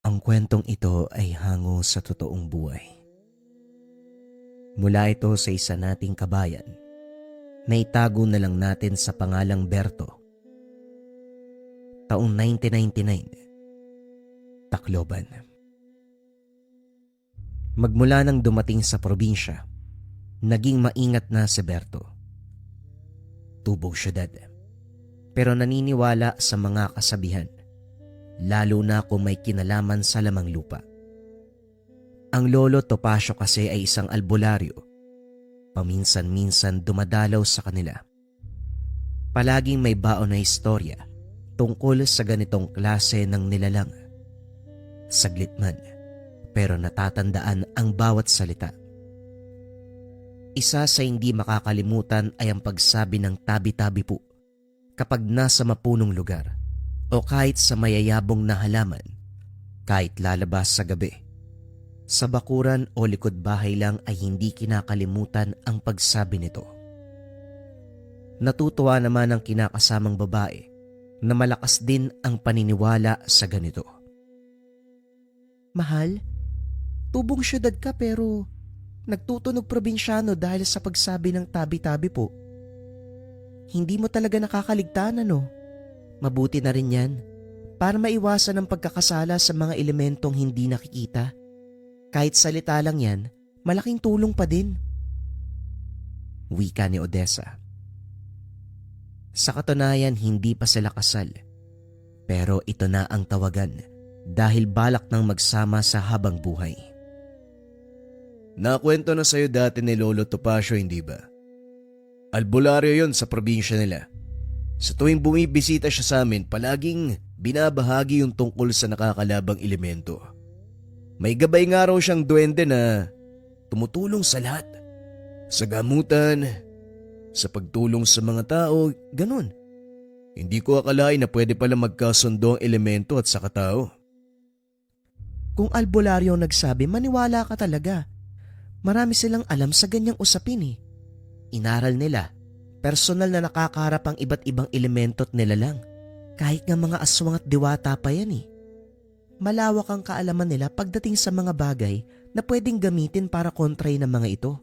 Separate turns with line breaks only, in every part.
Ang kwentong ito ay hango sa totoong buhay. Mula ito sa isa nating kabayan na itago na lang natin sa pangalang Berto. Taong 1999, Tacloban. Magmula nang dumating sa probinsya, naging maingat na si Berto. Tubong syudad, pero naniniwala sa mga kasabihan, lalo na kung may kinalaman sa lamang lupa. Ang lolo Topacio kasi ay isang albularyo. Paminsan-minsan dumadalaw sa kanila. Palaging may baon na istorya tungkol sa ganitong klase ng nilalang. Saglit man, pero natatandaan ang bawat salita. Isa sa hindi makakalimutan ay ang pagsabi ng tabi-tabi po kapag nasa mapunong lugar o kahit sa mayayabong na halaman, kahit lalabas sa gabi. Sa bakuran o likod bahay lang ay hindi kinakalimutan ang pagsabi nito. Natutuwa naman ang kinakasamang babae na malakas din ang paniniwala sa ganito. Mahal, tubong syudad ka pero nagtutunog probinsyano dahil sa pagsabi ng tabi-tabi po. Hindi mo talaga nakakaligtaan ano? Mabuti na rin yan para maiwasan ang pagkakasala sa mga elementong hindi nakikita. Kahit salita lang yan, malaking tulong pa din. Wika ni Odessa. Sa katunayan, hindi pa sila kasal. Pero ito na ang tawagan dahil balak nang magsama sa habang buhay.
Nakwento na sa'yo dati ni Lolo Topacio, hindi ba? Albularyo yon sa probinsya nila. Sa tuwing bumibisita siya sa amin, palaging binabahagi yung tungkol sa nakakalabang elemento. May gabay nga raw siyang duwende na tumutulong sa lahat. Sa gamutan, sa pagtulong sa mga tao, ganun. Hindi ko akalain na pwede pala magkasundo ang elemento at sa katao.
Kung albularyo ang nagsabi, maniwala ka talaga. Marami silang alam sa ganyang usapin eh. Inaral nila, personal na nakakaharap ang iba't ibang elemento at nilalang. Kahit nga mga aswang at diwata pa yan eh. Malawak ang kaalaman nila pagdating sa mga bagay na pwedeng gamitin para kontray ng mga ito.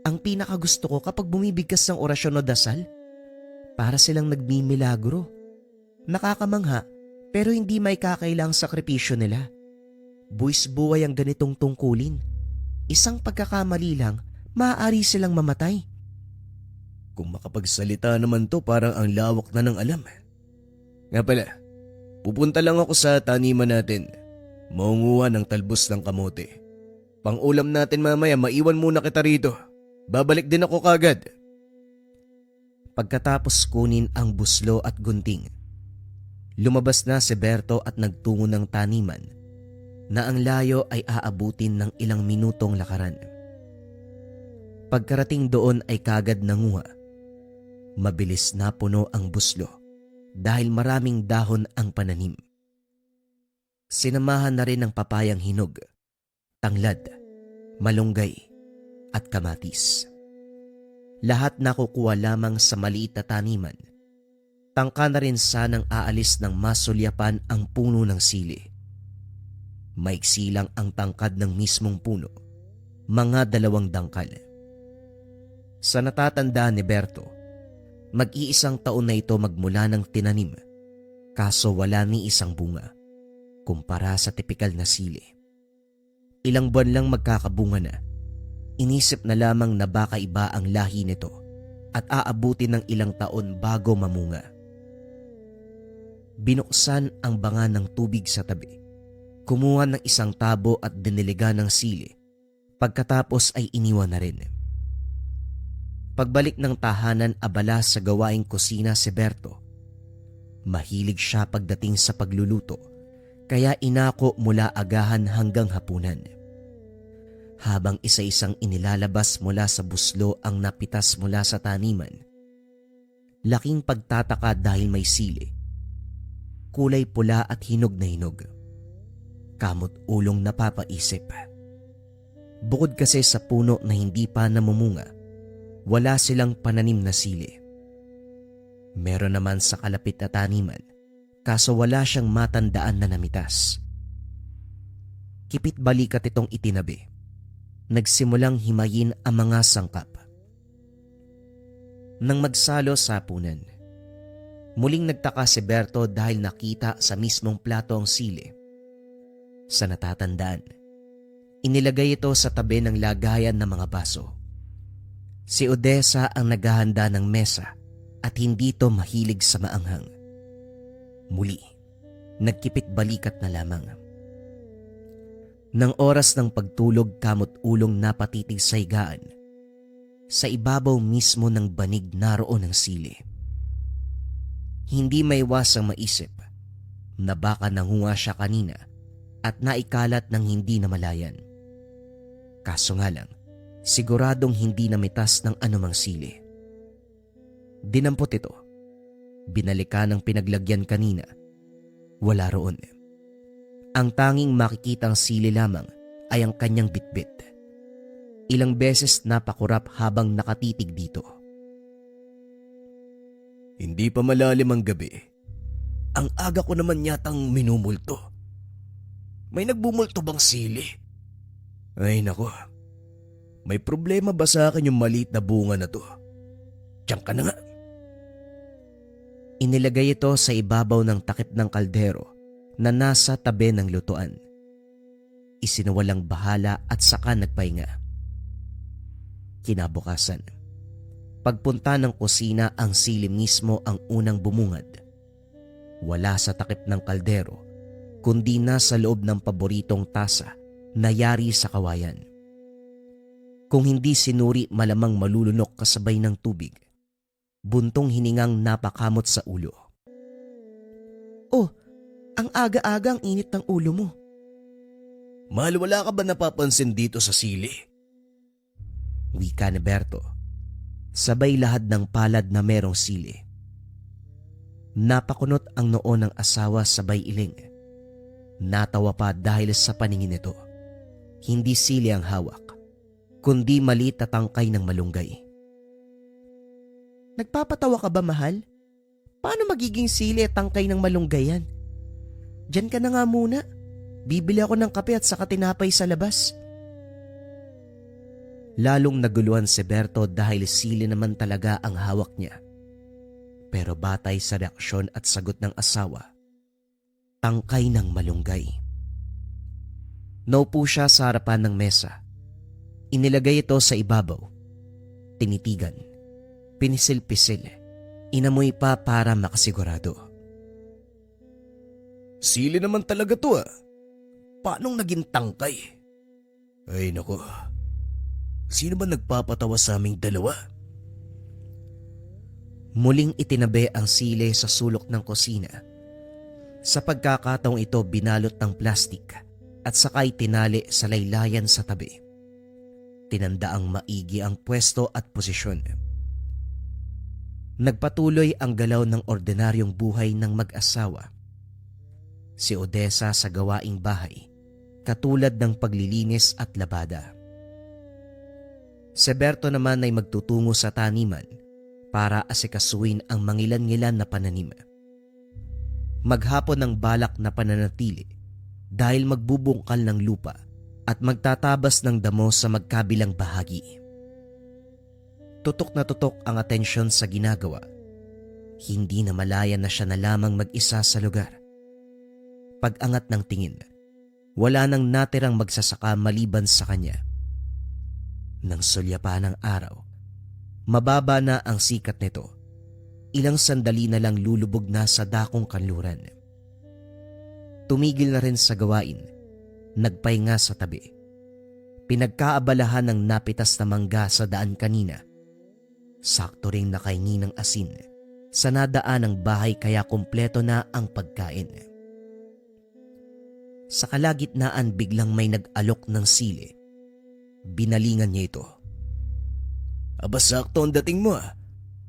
Ang pinakagusto ko kapag bumibigkas ng orasyon o dasal, para silang nagmimilagro. Nakakamangha pero hindi may kakailang sakripisyo nila. Buwis buhay ang ganitong tungkulin. Isang pagkakamali lang, maaari silang mamatay.
Kung makapagsalita naman to, parang ang lawak na ng alam. Nga pala, pupunta lang ako sa taniman natin. Maunguha ng talbos ng kamote. Pang-ulam natin mamaya, maiwan muna kita rito. Babalik din ako kagad.
Pagkatapos kunin ang buslo at gunting, lumabas na si Berto at nagtungo ng taniman na ang layo ay aabutin ng ilang minutong lakaran. Pagkarating doon ay kagad nanguha. Mabilis na puno ang buslo dahil maraming dahon ang pananim. Sinamahan na rin ng papayang hinog, tanglad, malunggay at kamatis. Lahat nakukuha lamang sa maliit na taniman. Tangka na rin sanang aalis ng masulyapan ang puno ng sili. Maiksi lang ang tangkad ng mismong puno, mga 2 dangkal. Sa natatandaan ni Berto, mag-iisang taon na ito magmula ng tinanim, kaso wala ni isang bunga, kumpara sa tipikal na sili. Ilang buwan lang magkakabunga na. Inisip na lamang na baka iba ang lahi nito at aabutin ng ilang taon bago mamunga. Binuksan ang banga ng tubig sa tabi. Kumuha ng isang tabo at diniliga ng sili. Pagkatapos ay iniwan na rin. Pagbalik ng tahanan, abala sa gawaing kusina si Berto. Mahilig siya pagdating sa pagluluto, kaya inako mula agahan hanggang hapunan. Habang isa-isang inilalabas mula sa buslo ang napitas mula sa taniman. Laking pagtataka dahil may sili. Kulay pula at hinog na hinog. Kamot ulong napapaisip. Bukod kasi sa puno na hindi pa namumunga, wala silang pananim na sili. Meron naman sa kalapit na taniman, kaso wala siyang matandaan na namitas. Kipit balikat itong itinabi. Nagsimulang himayin ang mga sangkap. Nang magsalo sa hapunan, muling nagtaka si Berto dahil nakita sa mismong plato ang sili. Sa natatandaan, inilagay ito sa tabi ng lagayan ng mga baso. Si Odessa ang naghahanda ng mesa at hindi ito mahilig sa maanghang. Muli, nagkipit balikat na lamang. Nang oras ng pagtulog kamot ulong napatitig sa higaan, sa ibabaw mismo ng banig naroon ang sili. Hindi maiwasang maisip na baka nangunga siya kanina at naikalat ng hindi namalayan. Kaso nga lang, siguradong hindi namitas ng anumang sili. Dinampot ito. Binalikan ang pinaglagyan kanina. Wala roon. Ang tanging makikitang sili lamang ay ang kanyang bitbit. Ilang beses napakurap habang nakatitig dito.
Hindi pa malalim ang gabi. Ang aga ko naman yatang minumulto. May nagbumulto bang sili? Ay nako, may problema ba sa akin yung maliit na bunga na to? Diyan ka na nga.
Inilagay ito sa ibabaw ng takip ng kaldero na nasa tabi ng lutuan. Isinuwalang bahala at saka nagpahinga. Kinabukasan, pagpunta ng kusina ang sili mismo ang unang bumungad. Wala sa takip ng kaldero, kundi nasa loob ng paboritong tasa na yari sa kawayan. Kung hindi sinuri, malamang malulunok kasabay ng tubig. Buntong hiningang napakamot sa ulo. Oh, ang aga-aga ang init ng ulo mo.
Mahal, wala ka ba napapansin dito sa sili?
Wika ni Berto. Sabay lahad ng palad na merong sili. Napakunot ang noo ng asawa sabay iling. Natawa pa dahil sa paningin nito. Hindi sili ang hawak, kundi maliit na tangkay ng malunggay. Nagpapatawa ka ba, mahal? Paano magiging sili at tangkay ng malunggay yan? Diyan ka na nga muna. Bibili ako ng kape at saka tinapay sa labas. Lalong naguluhan si Berto dahil sili naman talaga ang hawak niya. Pero batay sa reaksyon at sagot ng asawa, tangkay ng malunggay. Naupo siya sa harapan ng mesa. Inilagay ito sa ibabaw. Tinitigan. Pinisil-pisil. Inamoy pa para makasigurado.
Sili naman talaga to ah. Paanong naging tangkay? Ay nako, sino ba nagpapatawa sa aming dalawa?
Muling itinabi ang sili sa sulok ng kusina. Sa pagkakataong ito, binalot ng plastik at sakay tinali sa laylayan sa tabi. Tinandaang maigi ang pwesto at posisyon. Nagpatuloy ang galaw ng ordinaryong buhay ng mag-asawa. Si Odessa sa gawaing bahay, katulad ng paglilinis at labada. Si Berto naman ay magtutungo sa taniman para asikasuin ang mangilan-ngilan na pananim. Maghapon ng balak na pananatili dahil magbubungkal ng lupa at magtatabas ng damo sa magkabilang bahagi. Tutok na tutok ang atensyon sa ginagawa. Hindi na malaya na siya na lamang mag-isa sa lugar. Pag-angat ng tingin, wala nang natirang magsasaka maliban sa kanya. Nang sulya ng araw, mababa na ang sikat nito. Ilang sandali na lang lulubog na sa dakong kanluran. Tumigil na rin sa gawain, nagpahinga sa tabi. Pinagkaabalahan ng napitas na mangga sa daan kanina. Sakto ring nakahingi ng asin sa nadaan ng bahay kaya kumpleto na ang pagkain. Sa kalagitnaan biglang may nag-alok ng sili. Binalingan niya ito.
Aba, sakto ang dating mo ah.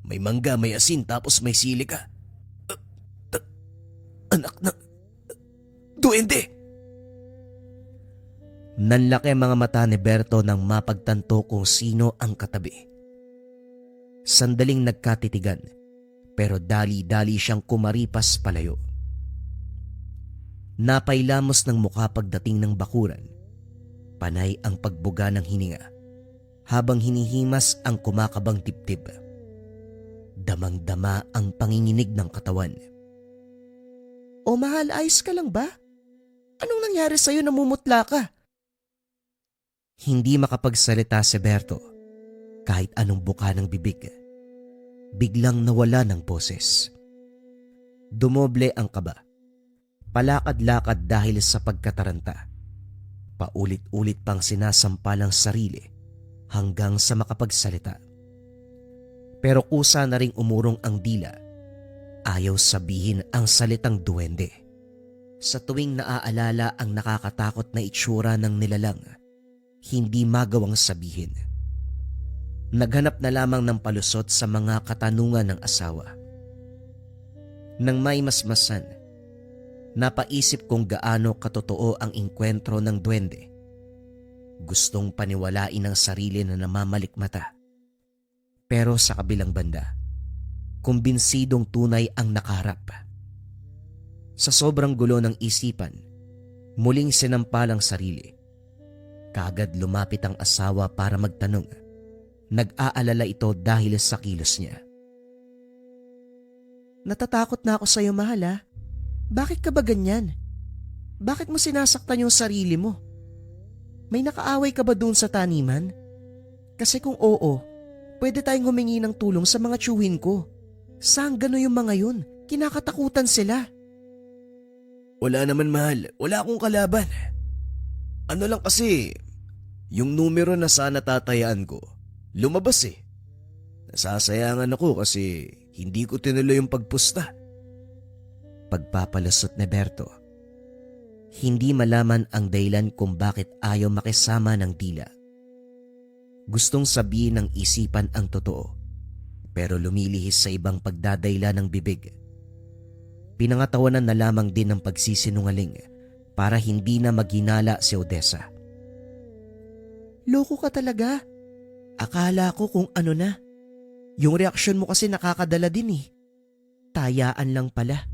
May mangga, may asin, tapos may sili ka. Anak na... duwende!
Nanlaki ang mga mata ni Berto nang mapagtanto kung sino ang katabi. Sandaling nagkatitigan, pero dali-dali siyang kumaripas palayo. Napailamos ng mukha pagdating ng bakuran Panay ang pagbuga ng hininga habang hinihimas ang kumakabang dibdib. Damang-dama ang panginginig ng katawan. O mahal, ayos ka lang ba? Anong nangyari sa'yo, namumutla ka? Hindi makapagsalita si Berto kahit anong buka ng bibig. Biglang nawala ng boses. Dumoble ang kaba. Palakad-lakad dahil sa pagkataranta. Paulit-ulit pang sinasampal ang sarili hanggang sa makapagsalita. Pero kusa na ring umurong ang dila. Ayaw sabihin ang salitang duwende. Sa tuwing naaalala ang nakakatakot na itsura ng nilalang, hindi magawang sabihin. Naghanap na lamang ng palusot sa mga katanungan ng asawa. Nang may masmasan, napaisip kung gaano katotoo ang engkwentro ng duwende. Gustong paniwalain ang sarili na namamalikmata. Pero sa kabilang banda, kumbinsidong tunay ang nakaharap. Sa sobrang gulo ng isipan, muling sinampal ang sarili. Kaagad lumapit ang asawa para magtanong. Nag-aalala ito dahil sa kilos niya. Natatakot na ako sa'yo, mahal ha. Bakit ka ba ganyan? Bakit mo sinasaktan yung sarili mo? May nakaaway ka ba doon sa taniman? Kasi kung oo, pwede tayong humingi ng tulong sa mga tiyuhin ko. Saan gano yung mga yun? Kinakatakutan sila.
Wala naman, mahal. Wala akong kalaban. Ano lang kasi, yung numero na sana tatayaan ko, lumabas eh. Nasasayangan ako kasi hindi ko tinuloy yung pagpusta.
Pagpapalusot ni Berto. Hindi malaman ang dahilan kung bakit ayaw makisama ng dila. Gustong sabihin ng isipan ang totoo, pero lumilihis sa ibang pagdadayla ng bibig. Pinangatawanan na lamang din ng pagsisinungaling para hindi na maghinala si Odessa. Loko ka talaga. Akala ko kung ano na. Yung reaksyon mo kasi nakakadala din eh. Tayaan lang pala.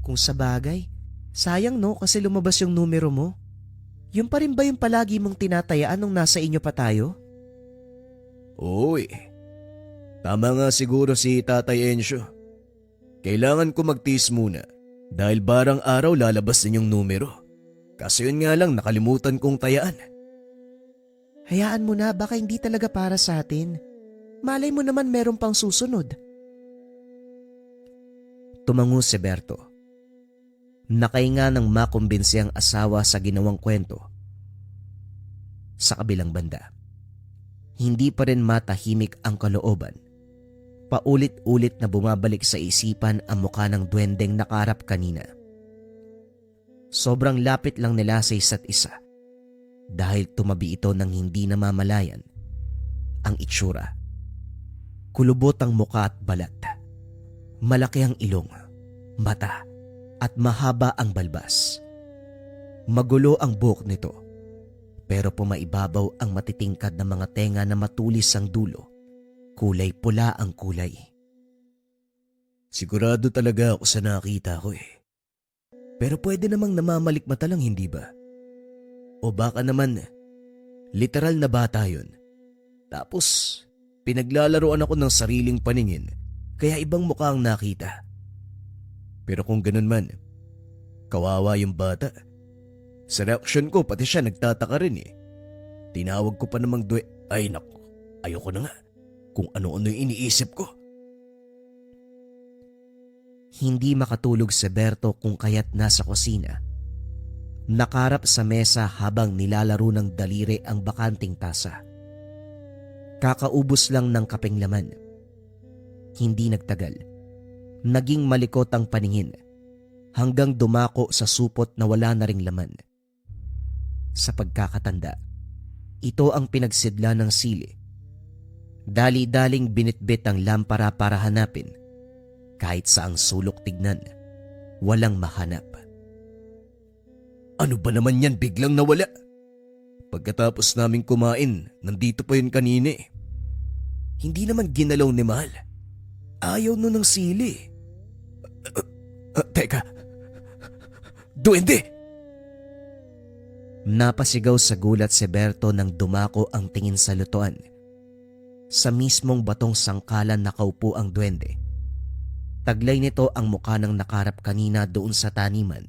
Kung sa bagay, sayang no kasi lumabas yung numero mo. Yung pa rin ba yung palagi mong tinatayaan nung nasa inyo pa tayo?
Oo eh. Tama nga siguro si Tatay Ensyo. Kailangan ko magtiis muna dahil barang araw lalabas din yung numero. Kasi yun nga lang nakalimutan kong tayaan.
Hayaan mo na, baka hindi talaga para sa atin. Malay mo naman meron pang susunod. Tumango si Berto. Nakainga ng makumbinsi ang asawa sa ginawang kwento. Sa kabilang banda, hindi pa rin matahimik ang kalooban. Paulit-ulit na bumabalik sa isipan ang mukha ng duwendeng nakaharap kanina. Sobrang lapit lang nila sa isa't isa dahil tumabi ito ng hindi namamalayan. Ang itsura, kulubot ang muka at balat, malaki ang ilong, mata at mahaba ang balbas. Magulo ang buhok nito pero pumaibabaw ang matitingkad na mga tenga na matulis ang dulo. Kulay pula ang kulay.
Sigurado talaga ako sa nakita ko eh. Pero pwede namang namamalikmata lang, hindi ba? O baka naman, literal na bata yun. Tapos, pinaglalaroan ako ng sariling paningin, kaya ibang mukha ang nakita. Pero kung ganun man, kawawa yung bata. Sa reaksyon ko, pati siya nagtataka rin eh. Tinawag ko pa namang ay naku, ayoko na nga. Kung ano-ano yung iniisip ko.
Hindi makatulog si Berto kung kaya't nasa kusina. Nakarap sa mesa habang nilalaro ng daliri ang bakanting tasa. Kakaubos lang ng kapeng laman. Hindi nagtagal. Naging malikot ang paningin hanggang dumako sa supot na wala na ring laman. Sa pagkakatanda, ito ang pinagsidla ng sili. Dali-daling binitbit ang lampara para hanapin. Kahit saang sulok tignan, walang mahanap.
Ano ba naman yan biglang nawala? Pagkatapos naming kumain, nandito pa yun kanina eh. Hindi naman ginalaw ni Mahal. Ayaw nun ng sili. Teka. Duwende!
Napasigaw sa gulat si Berto nang dumako ang tingin sa lutuan. Sa mismong batong sangkalan nakaupo ang duwende. Taglay nito ang mukha ng nakarap kanina doon sa taniman.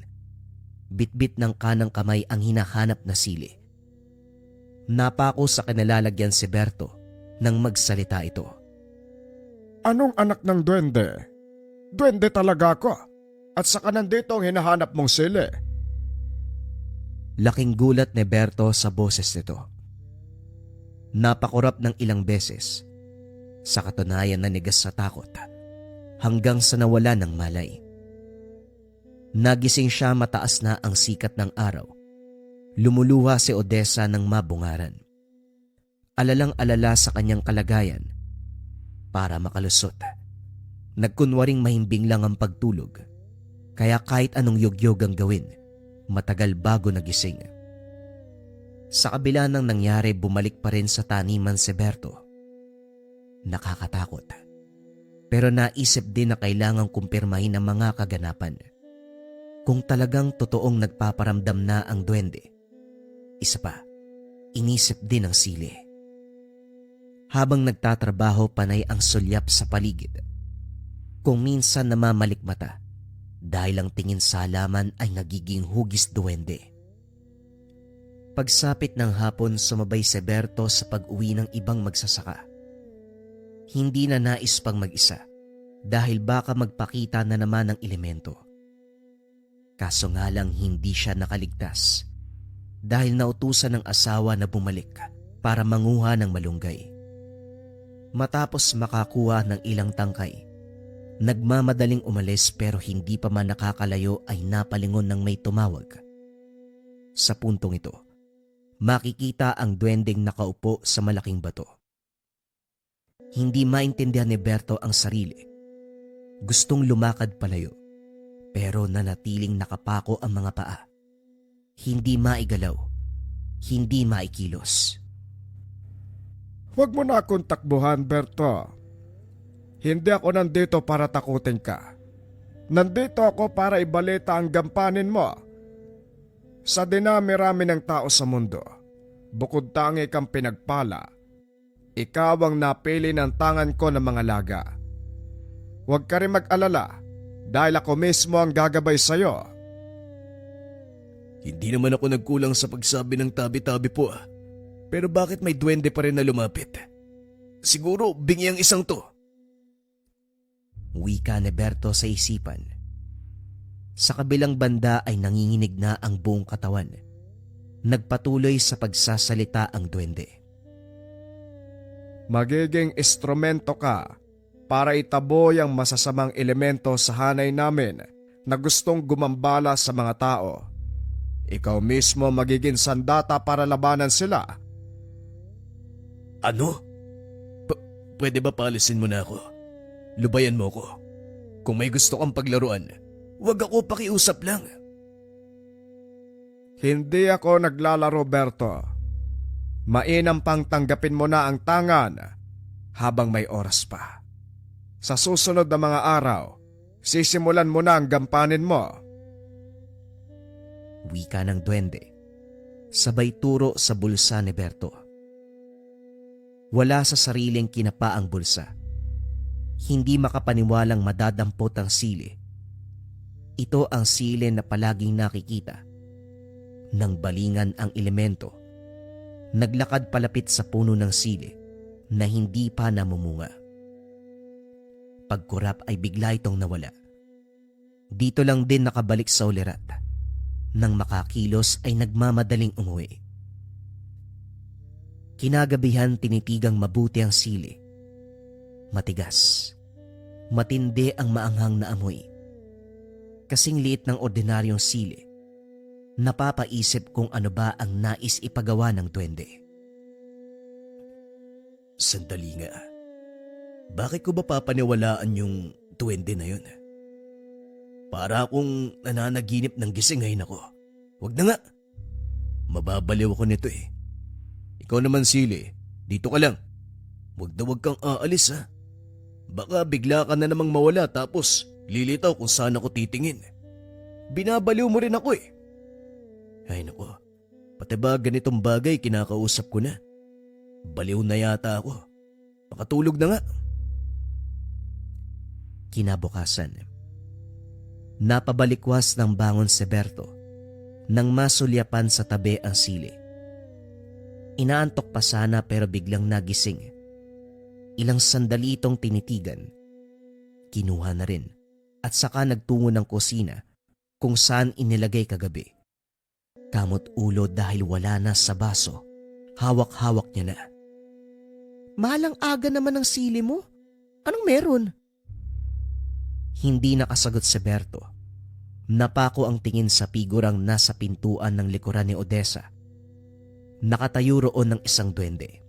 Bitbit ng kanang kamay ang hinahanap na sili. Napako sa kinalalagyan si Berto nang magsalita ito.
Anong anak ng duwende? Duwende talaga ako. At saka nandito ang hinahanap mong sili.
Laking gulat ni Berto sa boses nito. Napakurap ng ilang beses. Sa katunayan nanigas sa takot hanggang sa nawala ng malay. Nagising siya mataas na ang sikat ng araw. Lumuluha si Odessa ng mabungaran. Alalang-alala sa kanyang kalagayan. Para makalusot, nagkunwaring mahimbing lang ang pagtulog. Kaya kahit anong yugyog ang gawin, matagal bago nagising. Sa kabila ng nangyari, bumalik pa rin sa taniman si Berto. Nakakatakot. Pero naisip din na kailangang kumpirmahin ang mga kaganapan. Kung talagang totoong nagpaparamdam na ang duwende. Isa pa, inisip din ang sili. Habang nagtatrabaho, panay ang sulyap sa paligid. Kung minsan namamalikmata, dahil ang tingin sa halaman ay nagiging hugis duwende. Pagsapit ng hapon, sumabay si Berto sa pag-uwi ng ibang magsasaka. Hindi na nais pang mag-isa dahil baka magpakita na naman ng elemento. Kaso nga lang hindi siya nakaligtas dahil nautusan ng asawa na bumalik para manguha ng malunggay. Matapos makakuha ng ilang tangkay, nagmamadaling umalis pero hindi pa man nakakalayo ay napalingon ng may tumawag. Sa puntong ito, makikita ang duwendeng nakaupo sa malaking bato. Hindi maintindihan ni Berto ang sarili. Gustong lumakad palayo, pero nanatiling nakapako ang mga paa. Hindi maigalaw, hindi maikilos.
Huwag mo na akong takbuhan, Berto. Hindi ako nandito para takutin ka. Nandito ako para ibalita ang gampanin mo. Sa dinami-rami ng tao sa mundo, bukod tangi kang pinagpala, ikaw ang napili ng tangan ko ng mga laga. Huwag ka rin mag-alala dahil ako mismo ang gagabay sa'yo.
Hindi naman ako nagkulang sa pagsabi ng tabi-tabi po ah. Pero bakit may duwende pa rin na lumapit? Siguro bingi ang isang to.
Wika ni Berto sa isipan. Sa kabilang banda ay nanginginig na ang buong katawan. Nagpatuloy sa pagsasalita ang duwende.
Magiging instrumento ka para itaboy ang masasamang elemento sa hanay namin na gustong gumambala sa mga tao. Ikaw mismo magiging sandata para labanan sila.
Ano? Pwede ba palisin mo na ako? Lubayan mo ko. Kung may gusto kang paglaruan, huwag ako pakiusap lang.
Hindi ako naglalaro, Berto. Mainam pang tanggapin mo na ang tangan habang may oras pa. Sa susunod na mga araw, sisimulan mo na ang gampanin mo.
Wika ng duwende. Sabay turo sa bulsa ni Berto. Wala sa sariling kinapa ang bulsa. Hindi makapaniwalang madadampot ang sili. Ito ang sili na palaging nakikita. Nang balingan ang elemento, naglakad palapit sa puno ng sili na hindi pa namumunga. Pagkurap ay bigla itong nawala. Dito lang din nakabalik sa ulirat. Nang makakilos ay nagmamadaling umuwi. Kinagabihan tinitigang mabuti ang sili. Matigas. Matindi ang maanghang na amoy. Kasing liit ng ordinaryong sili. Napapaisip kung ano ba ang nais ipagawa ng duwende.
Sandali nga. Bakit ko ba papaniwalaan yung duwende na yun? Para akong nananaginip ng gising ngayon ako. Huwag na nga. Mababaliw ako nito eh. Ikaw naman sili, dito ka lang. Huwag na huwag kang aalis ha. Baka bigla ka na namang mawala tapos lilitaw kung saan ako titingin. Binabaliw mo rin ako eh. Ay nako, Pati ba ganitong bagay kinakausap ko na? Baliw na yata ako. Makatulog na nga.
Kinabukasan, napabalikwas ng bangon si Berto nang masulyapan sa tabi ang sili. Inaantok pa sana pero biglang nagising. Ilang sandali itong tinitigan. Kinuha na rin at saka nagtungo ng kusina kung saan inilagay kagabi. Kamot ulo dahil wala na sa baso. Hawak-hawak niya na. Mahalang aga naman ng sili mo. Anong meron? Hindi nakasagot si Berto. Napako ang tingin sa figurang nasa pintuan ng likuran ni Odessa. Nakatayo roon ng isang duwende.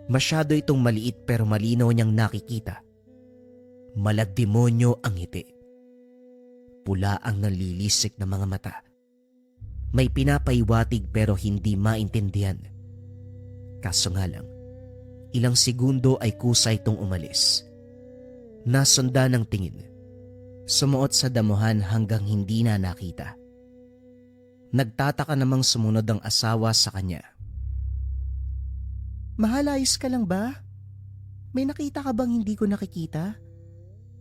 Masyado itong maliit pero malinaw niyang nakikita. Malademonyo ang ngiti. Pula ang nalilisik na mga mata. May pinapaiwatig pero hindi maintindihan. Kaso nga lang, ilang segundo ay kusa itong umalis. Nasunda ng tingin. Sumuot sa damuhan hanggang hindi na nakita. Nagtataka namang sumunod ang asawa sa kanya. Mahal, ayos ka lang ba? May nakita ka bang hindi ko nakikita?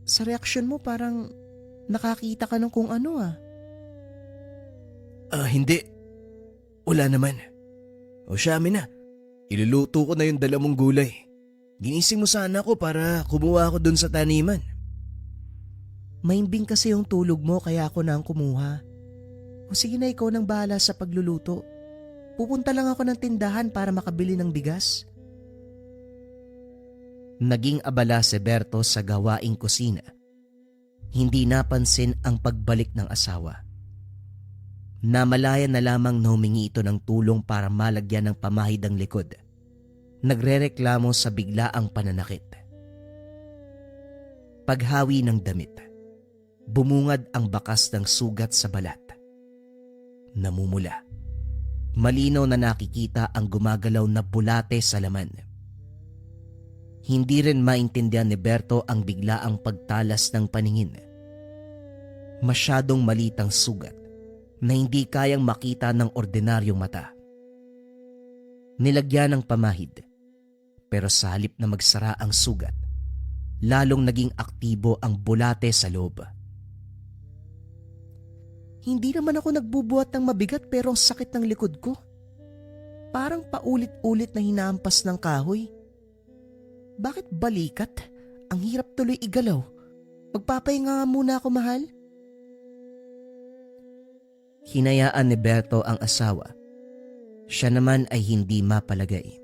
Sa reaksyon mo parang nakakita ka ng kung ano ah.
Hindi. Wala naman. O siya, amin na. Iluluto ko na yung dala mong gulay. Ginising mo sana ako para kumuha ako dun sa taniman.
Maimbing kasi yung tulog mo kaya ako na ang kumuha. O sige na, ikaw nang bahala sa pagluluto. Pupunta lang ako ng tindahan para makabili ng bigas. Naging abala si Berto sa gawaing kusina. Hindi napansin ang pagbalik ng asawa. Namalayan na lamang na humingi ito ng tulong para malagyan ng pamahid ang likod. Nagrereklamo sa biglaang pananakit. Paghawi ng damit, bumungad ang bakas ng sugat sa balat. Namumula. Malinaw na nakikita ang gumagalaw na bulate sa laman. Hindi rin maintindihan ni Berto ang biglaang pagtalas ng paningin. Masyadong malitang sugat na hindi kayang makita ng ordinaryong mata. Nilagyan ng pamahid, pero sa halip na magsara ang sugat, lalong naging aktibo ang bulate sa loob. Hindi naman ako nagbubuhat ng mabigat pero ang sakit ng likod ko. Parang paulit-ulit na hinahampas ng kahoy. Bakit balikat? Ang hirap tuloy igalaw. Magpapahinga nga muna ako, mahal. Hinayaan ni Berto ang asawa. Siya naman ay hindi mapalagay.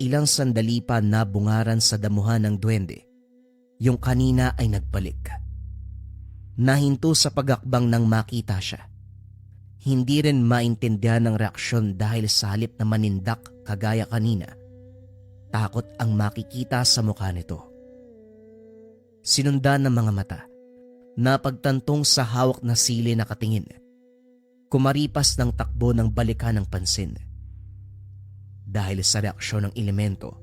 Ilang sandali pa nabungaran sa damuhan ng duwende. Yung kanina ay nagbalik. Nahinto sa pagakbang nang makita siya. Hindi rin maintindihan ng reaksyon dahil sa halip na manindak kagaya kanina. Takot ang makikita sa mukha nito. Sinundan ng mga mata. Napagtantong sa hawak na sili na katingin. Kumaripas ng takbo ng balikan ng pansin. Dahil sa reaksyon ng elemento,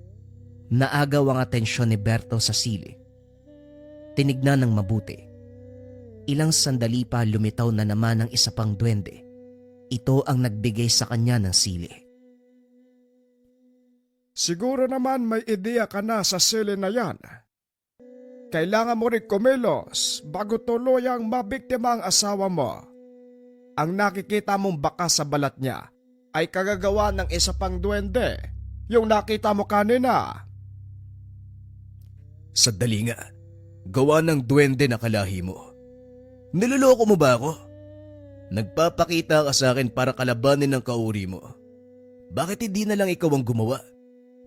naagaw ang atensyon ni Berto sa sili. Tinignan ng mabuti. Ilang sandali pa lumitaw na naman ang isa pang duwende. Ito ang nagbigay sa kanya ng sili.
Siguro naman may ideya ka na sa sili na yan. Kailangan mo rin kumilos bago tuluyang mabiktima ang asawa mo. Ang nakikita mong bakas sa balat niya ay kagagawa ng isa pang duwende, yung nakita mo kanina.
Sandali nga. Gawa ng duwende na kalahi mo. Niloloko mo ba ako? Nagpapakita ka sa akin para kalabanin ng kauri mo. Bakit hindi na lang ikaw ang gumawa?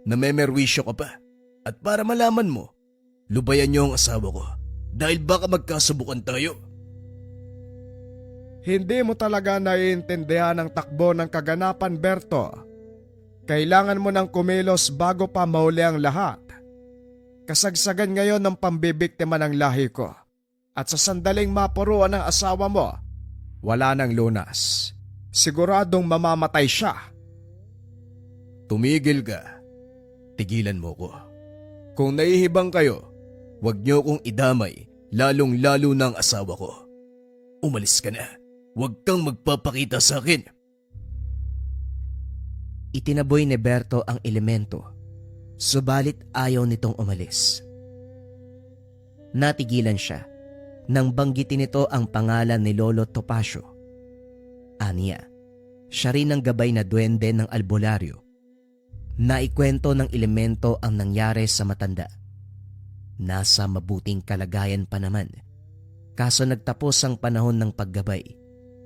Namemerwisyo ka pa. At para malaman mo, lubayan niyo ang asawa ko dahil baka magkasubukan tayo.
Hindi mo talaga naiintindihan ang takbo ng kaganapan, Berto. Kailangan mo ng kumilos bago pa mahuli ang lahat. Kasagsagan ngayon ng pambibiktima ng lahi ko. At sa sandaling mapuruan ng asawa mo, wala nang lunas. Siguradong mamamatay siya.
Tumigil ka. Tigilan mo ko. Kung naihibang kayo, huwag niyo kong idamay, lalong-lalo na ang asawa ko. Umalis ka na. Huwag kang magpapakita sa akin.
Itinaboy ni Berto ang elemento, subalit ayaw nitong umalis. Natigilan siya nang banggitin nito ang pangalan ni Lolo Topacio. Aniya, siya rin ang gabay na duwende ng albularyo. Naikwento ng elemento ang nangyari sa matanda. Nasa mabuting kalagayan pa naman, kaso nagtapos ang panahon ng paggabay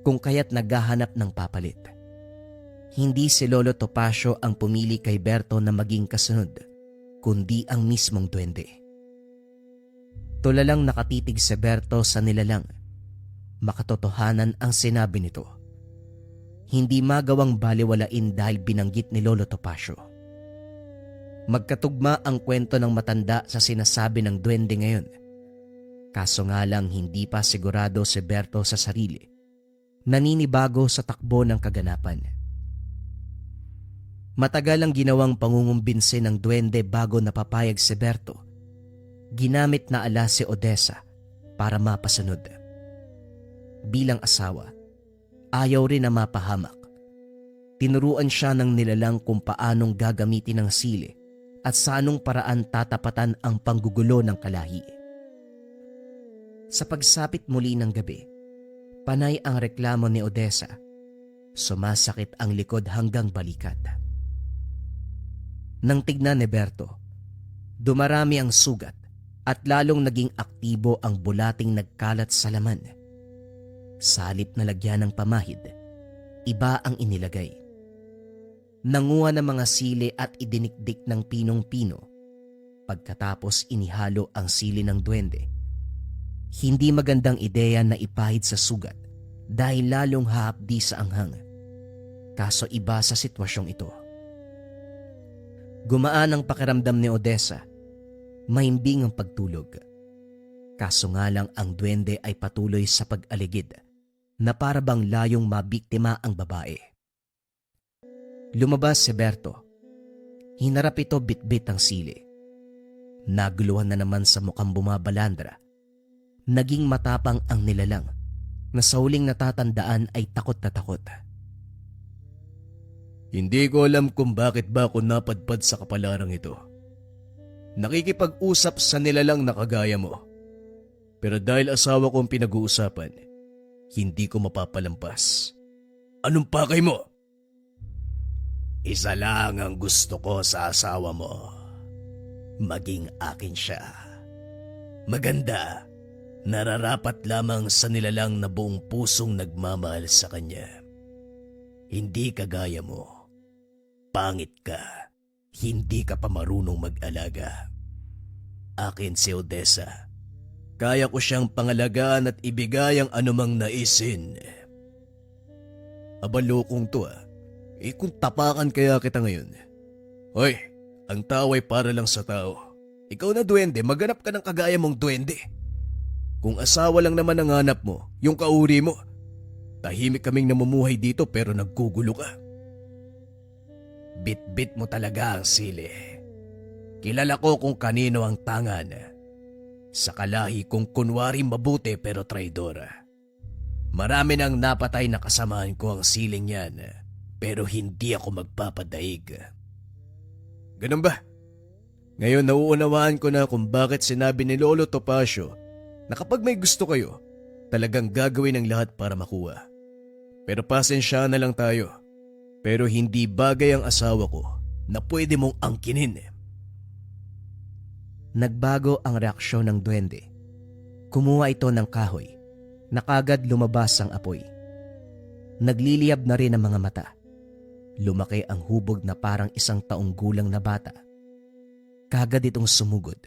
kung kaya't naghahanap ng papalit. Hindi si Lolo Topacio ang pumili kay Berto na maging kasunod, kundi ang mismong duwende. Tulalang nakatitig si Berto sa nilalang. Makatotohanan ang sinabi nito. Hindi magawang baliwalain dahil binanggit ni Lolo Topacio. Magkatugma ang kwento ng matanda sa sinasabi ng duwende ngayon. Kaso nga lang hindi pa sigurado si Berto sa sarili. Naninibago sa takbo ng kaganapan. Matagal ang ginawang pangungumbinsi ng duwende bago napapayag si Berto. Ginamit na alas si Odessa para mapasunod. Bilang asawa, ayaw rin na mapahamak. Tinuruan siya ng nilalang kung paanong gagamitin ang sili at sa anong paraan tatapatan ang panggugulo ng kalahi. Sa pagsapit muli ng gabi, panay ang reklamo ni Odessa. Sumasakit ang likod hanggang balikat. Nang tignan ni Berto, dumarami ang sugat at lalong naging aktibo ang bulating nagkalat sa laman. Sa halip na lagyan ng pamahid, iba ang inilagay. Nanguha ng mga sili at idinikdik ng pinong-pino. Pagkatapos inihalo ang sili ng duwende. Hindi magandang ideya na ipahid sa sugat dahil lalong hahapdi sa anghang. Kaso iba sa sitwasyong ito. Gumaan ang pakiramdam ni Odessa. Mahimbing ang pagtulog. Kaso nga lang ang duwende ay patuloy sa pag-aligid na para bang layong mabiktima ang babae. Lumabas si Berto. Hinarap ito bitbit ang sili. Naguluhan na naman sa mukhang bumabalandra. Naging matapang ang nilalang na sa huling natatandaan ay takot na takot.
Hindi ko alam kung bakit ba ako napadpad sa kapalarang ito. Nakikipag-usap sa nilalang na kagaya mo. Pero dahil asawa kong pinag-uusapan, hindi ko mapapalampas. Anong pakay mo? Isa lang ang gusto ko sa asawa mo. Maging akin siya. Maganda. Nararapat lamang sa nilalang na buong pusong nagmamahal sa kanya. Hindi kagaya mo. Pangit ka. Hindi ka pa marunong mag-alaga. Akin si Odessa. Kaya ko siyang pangalagaan at ibigay ang anumang naisin. Abalokong to ah. Kung tapakan kaya kita ngayon. Hoy, ang tao ay para lang sa tao. Ikaw na duwende, maghanap ka ng kagaya mong duwende. Kung asawa lang naman ang hanap mo, yung kauri mo. Tahimik kaming namumuhay dito pero naggugulo ka. Bit-bit mo talaga ang sili. Kilala ko kung kanino ang tangan. Sa kalahi kong kunwari mabuti pero traidora. Marami nang napatay na kasamahan ko ang siling yan, pero hindi ako magpapadaig. Ganun ba? Ngayon nauunawaan ko na kung bakit sinabi ni Lolo Topacio na kapag may gusto kayo, talagang gagawin ang lahat para makuha. Pero pasensya na lang tayo. Pero hindi bagay ang asawa ko na pwede mong angkinin.
Nagbago ang reaksyon ng duwende. Kumuha ito ng kahoy na kagad lumabas ang apoy. Nagliliyab na rin ang mga mata. Lumaki ang hubog na parang 1 taong gulang na bata. Kagad itong sumugod.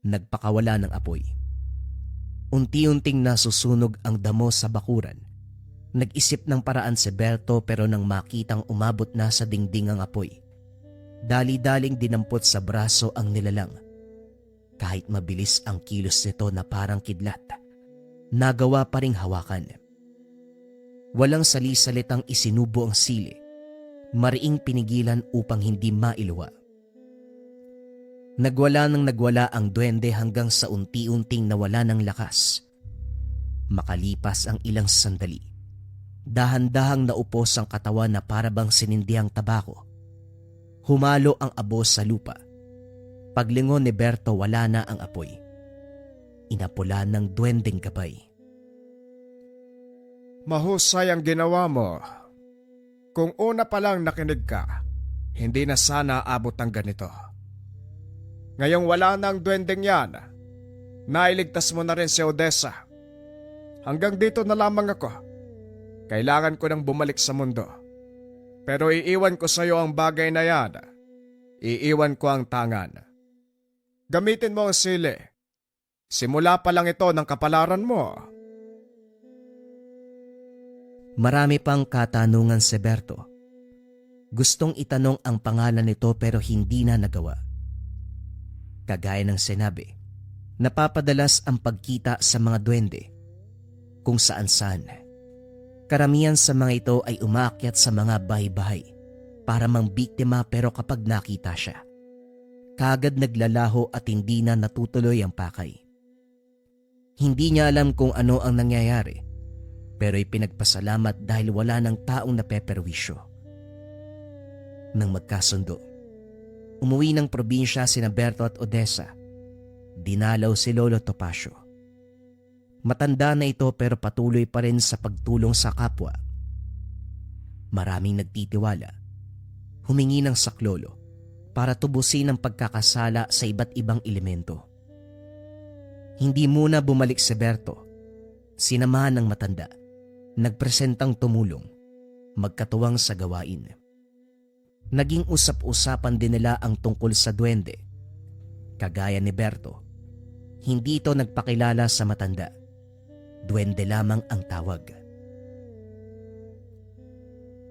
Nagpakawala ng apoy. Unti-unting nasusunog ang damo sa bakuran. Nag-isip ng paraan si Berto pero nang makitang umabot na sa dingding ang apoy, dali-daling dinampot sa braso ang nilalang. Kahit mabilis ang kilos nito na parang kidlat, nagawa pa ring hawakan. Walang sali-salitang isinubo ang sili, mariing pinigilan upang hindi mailuwa. Nagwala nang nagwala ang duwende hanggang sa unti-unting nawala ng lakas. Makalipas ang ilang sandali, dahan-dahang naupos ang katawan na parabang sinindihang tabako Humalo ang abo sa lupa. Paglingon ni Berto, wala na ang apoy. Inapula ng duwendeng gabay.
Mahusay ang ginawa mo. Kung una pa lang nakinig ka, hindi na sana abot ang ganito. Ngayong wala na ang duwendeng yan, nailigtas mo na rin si Odessa. Hanggang dito na lamang ako. Kailangan ko nang bumalik sa mundo. Pero iiwan ko sa iyo ang bagay na yan. Iiwan ko ang tangan. Gamitin mo ang sili. Simula pa lang ito ng kapalaran mo.
Marami pang katanungan si Berto. Gustong itanong ang pangalan nito pero hindi na nagawa. Kagaya ng sinabi, napapadalas ang pagkita sa mga duwende kung saan-saan. Karamihan sa mga ito ay umaakyat sa mga bahay-bahay para mangbiktima, pero kapag nakita siya, kaagad naglalaho at hindi na natutuloy ang pakay. Hindi niya alam kung ano ang nangyayari, pero ipinagpasalamat dahil wala ng taong napeperwisyo. Nang magkasundo, umuwi ng probinsya sina Berto at Odessa. Dinalaw si Lolo Topacio. Matanda na ito pero patuloy pa rin sa pagtulong sa kapwa. Maraming nagtitiwala. Humingi ng saklolo para tubusin ang pagkakasala sa iba't ibang elemento. Hindi muna bumalik si Berto. Sinamahan ng matanda. Nagpresentang tumulong. Magkatuwang sa gawain. Naging usap-usapan din nila ang tungkol sa duwende. Kagaya ni Berto, hindi ito nagpakilala sa matanda. Duwende lamang ang tawag.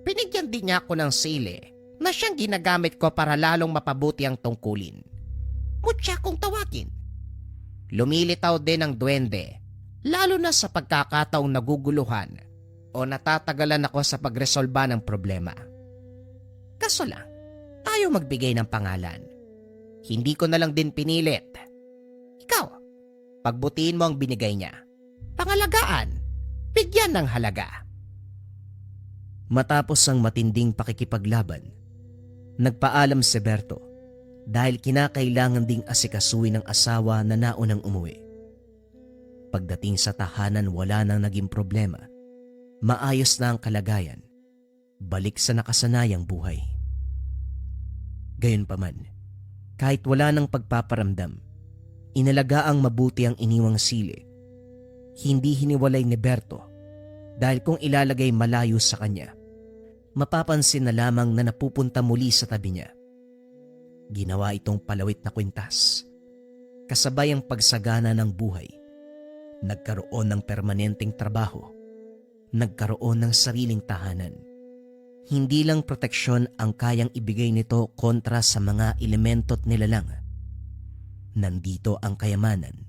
Binigyan din niya ako ng sili na siyang ginagamit ko para lalong mapabuti ang tungkulin. Mutya kong tawagin. Lumilitaw din ang duwende, lalo na sa pagkakataong naguguluhan o natatagalan ako sa pagresolba ng problema. Kaso lang, ayaw magbigay ng pangalan. Hindi ko na lang din pinilit. Ikaw, pagbutiin mo ang binigay niya. Pangalagaan, bigyan ng halaga. Matapos ang matinding pakikipaglaban, nagpaalam si Berto dahil kinakailangan ding asikasuin ng asawa na naunang umuwi. Pagdating sa tahanan, wala nang naging problema. Maayos na ang kalagayan. Balik sa nakasanayang buhay. Gayunpaman, kahit wala nang pagpaparamdam, inalagaang mabuti ang iniwang sili. Hindi hiniwalay ni Berto dahil kung ilalagay malayo sa kanya, mapapansin na lamang na napupunta muli sa tabi niya. Ginawa itong palawit na kwintas. Kasabay ang pagsagana ng buhay. Nagkaroon ng permanenteng trabaho. Nagkaroon ng sariling tahanan. Hindi lang proteksyon ang kayang ibigay nito kontra sa mga elemento't nilalang. Nandito ang kayamanan.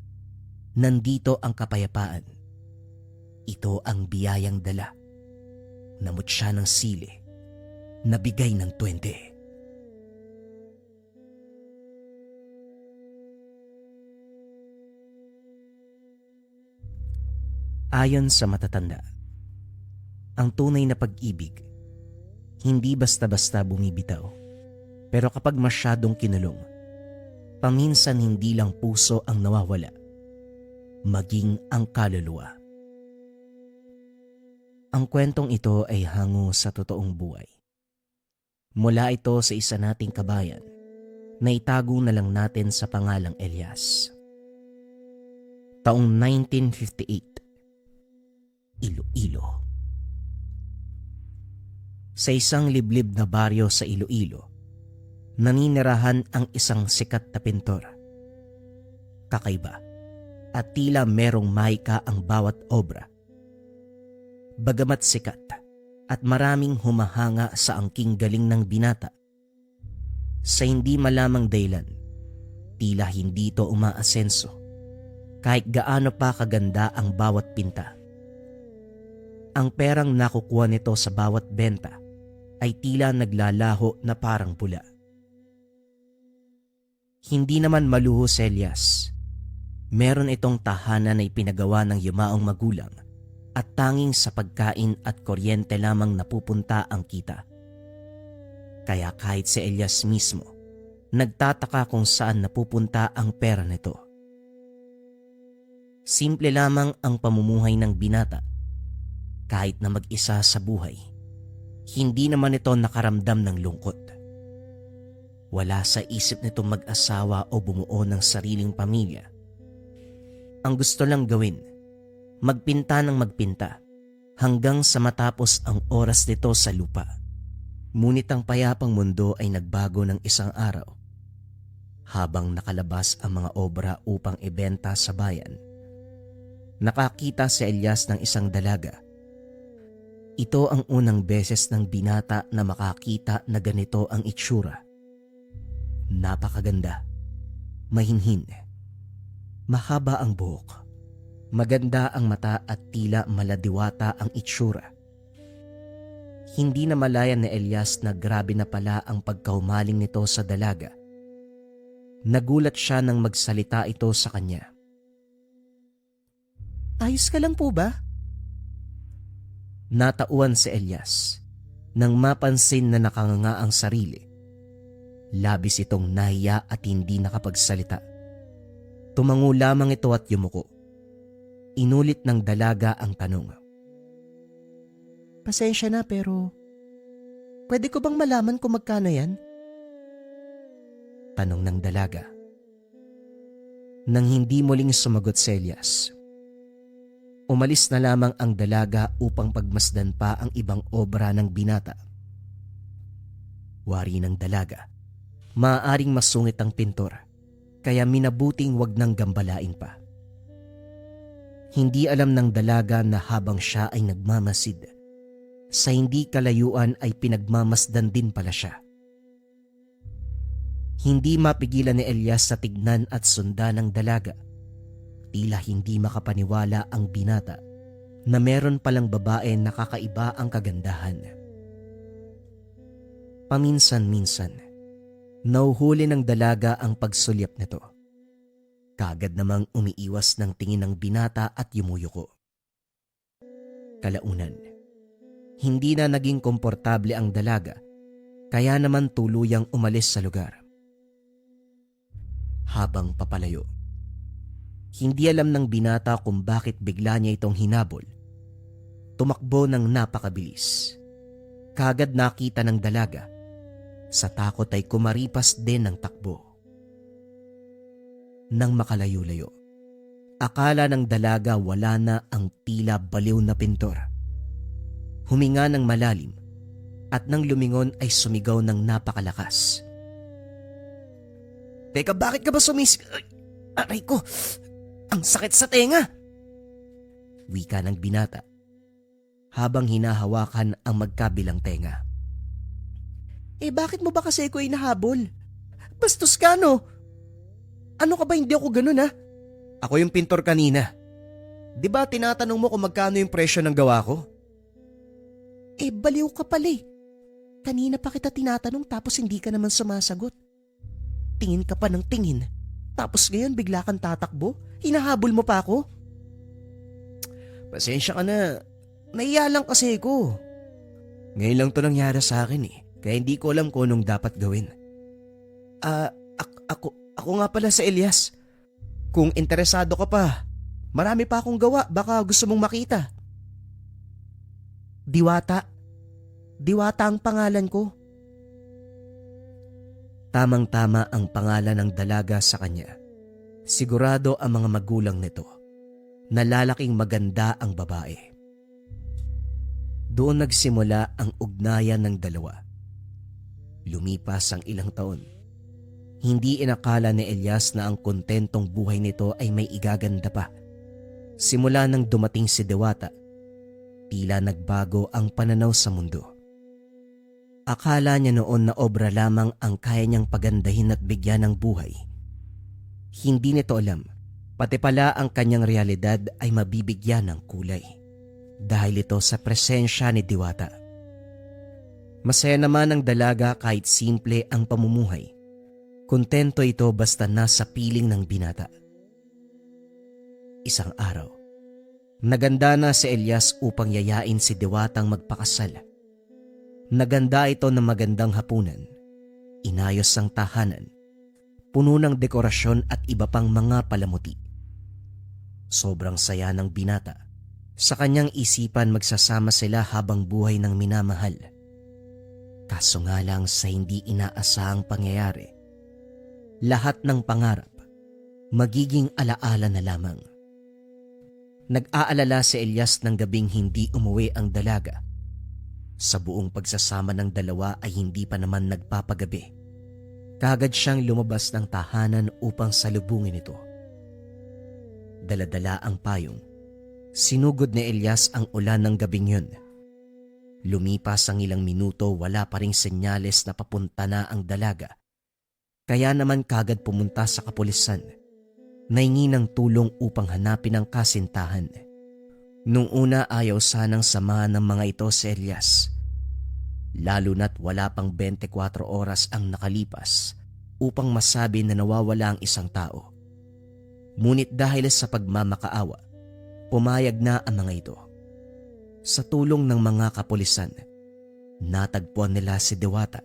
Nandito ang kapayapaan. Ito ang biyayang dala. Namut siya ng sili. Nabigay ng 20. Ayon sa matatanda, ang tunay na pag-ibig, hindi basta-basta bumibitaw. Pero kapag masyadong kinulong, paminsan hindi lang puso ang nawawala, maging ang kaluluwa. Ang kwentong ito ay hango sa totoong buhay. Mula ito sa isa nating kabayan na itago na lang natin sa pangalang Elias. Taong 1958, Iloilo. Sa isang liblib na baryo sa Iloilo, naninirahan ang isang sikat na pintor. Kakaiba at tila merong mahika ang bawat obra. Bagamat sikat at maraming humahanga sa angking galing ng binata, sa hindi malamang dahilan, tila hindi ito umaasenso kahit gaano pa kaganda ang bawat pinta. Ang perang nakukuha nito sa bawat benta ay tila naglalaho na parang pula. Hindi naman maluho si Elias. Meron itong tahanan na ipinagawa ng yumaong magulang at tanging sa pagkain at kuryente lamang napupunta ang kita. Kaya kahit si Elias mismo, nagtataka kung saan napupunta ang pera nito. Simple lamang ang pamumuhay ng binata. Kahit na mag-isa sa buhay, hindi naman ito nakaramdam ng lungkot. Wala sa isip nito mag-asawa o bumuo ng sariling pamilya. Ang gusto lang gawin, magpinta ng magpinta hanggang sa matapos ang oras nito sa lupa. Ngunit ang payapang mundo ay nagbago ng isang araw. Habang nakalabas ang mga obra upang ibenta sa bayan, nakakita si Elias ng isang dalaga. Ito ang unang beses ng binata na makakita na ganito ang itsura. Napakaganda, mahinhin, mahaba ang buhok, maganda ang mata at tila maladiwata ang itsura. Hindi na malayan ni Elias na grabe na pala ang pagkahumaling nito sa dalaga. Nagulat siya nang magsalita ito sa kanya. "Ayos ka lang po ba?" Natauan si Elias nang mapansin na nakanganga ang sarili. Labis itong nahiya at hindi nakapagsalita. Tumango lamang ito at yumuko. Inulit ng dalaga ang tanong. "Pasensya na pero pwede ko bang malaman kung magkano yan?" Tanong ng dalaga. Nang hindi muling sumagot si Elias, umalis na lamang ang dalaga upang pagmasdan pa ang ibang obra ng binata. Wari ng dalaga, maaaring masungit ang pintor, kaya minabuting wag nang gambalain pa. Hindi alam ng dalaga na habang siya ay nagmamasid, sa hindi kalayuan ay pinagmamasdan din pala siya. Hindi mapigilan ni Elias sa tignan at sundan ng dalaga. Tila hindi makapaniwala ang binata na meron palang babae na kakaiba ang kagandahan. Paminsan-minsan, nauhuli ng dalaga ang pagsulyap nito. Kagad namang umiiwas ng tingin ng binata at yumuyuko. Kalaunan, hindi na naging komportable ang dalaga, kaya naman tuluyang umalis sa lugar. Habang papalayo, hindi alam ng binata kung bakit bigla niya itong hinabol. Tumakbo ng napakabilis. Kagad nakita ng dalaga. Sa takot ay kumaripas din ng takbo. Nang makalayo-layo, akala ng dalaga wala na ang tila baliw na pintor. Huminga ng malalim at nang lumingon ay sumigaw ng napakalakas. "Teka, bakit ka ba Aray ko! Ang sakit sa tenga!" Wika ng binata habang hinahawakan ang magkabilang tenga. Bakit mo ba kasi ko inahabol? Bastos ka, no? Ano ka ba, hindi ako ganun, ha? Ako yung pintor kanina. Di ba tinatanong mo kung magkano yung presyo ng gawa ko? Baliw ka pala eh. Kanina pa kita tinatanong tapos hindi ka naman sumasagot. Tingin ka pa ng tingin. Tapos ngayon bigla kang tatakbo? Hinahabol mo pa ako? Pasensya ka na. Nahiya lang kasi ko. Ngayon lang to nangyari sa akin eh. Kaya hindi ko alam kung anong dapat gawin. Ako nga pala sa Elias. Kung interesado ka pa, marami pa akong gawa, baka gusto mong makita. Diwata. Diwata ang pangalan ko. Tamang-tama ang pangalan ng dalaga sa kanya. Sigurado ang mga magulang nito na lalaking maganda ang babae. Doon nagsimula ang ugnayan ng dalawa. Lumipas ang ilang taon. Hindi inakala ni Elias na ang kontentong buhay nito ay may igaganda pa. Simula nang dumating si Diwata, tila nagbago ang pananaw sa mundo. Akala niya noon na obra lamang ang kaya niyang pagandahin at bigyan ng buhay. Hindi nito alam, pati pala ang kanyang realidad ay mabibigyan ng kulay. Dahil ito sa presensya ni Diwata. Masaya naman ang dalaga kahit simple ang pamumuhay. Kontento ito basta nasa piling ng binata. Isang araw, naganda na si Elias upang yayain si Diwatang magpakasal. Naganda ito ng magandang hapunan. Inayos ang tahanan. Puno ng dekorasyon at iba pang mga palamuti. Sobrang saya ng binata. Sa kanyang isipan magsasama sila habang buhay ng minamahal. Kaso nga lang sa hindi inaasahang pangyayari, lahat ng pangarap magiging alaala na lamang. Nag-aalala si Elias ng gabing hindi umuwi ang dalaga. Sa buong pagsasama ng dalawa ay hindi pa naman nagpapagabi. Kaagad siyang lumabas ng tahanan upang salubungin ito. Daladala ang payong. Sinugod ni Elias ang ulan ng gabing yun. Lumipas ang ilang minuto, wala pa ring senyales na papunta na ang dalaga. Kaya naman kagad pumunta sa kapulisan. Nahingi ng tulong upang hanapin ang kasintahan. Nung una ayaw sanang samahan ng mga ito si Elias. Lalo na't wala pang 24 oras ang nakalipas upang masabi na nawawala ang isang tao. Ngunit dahil sa pagmamakaawa, pumayag na ang mga ito. Sa tulong ng mga kapulisan, natagpuan nila si Diwata.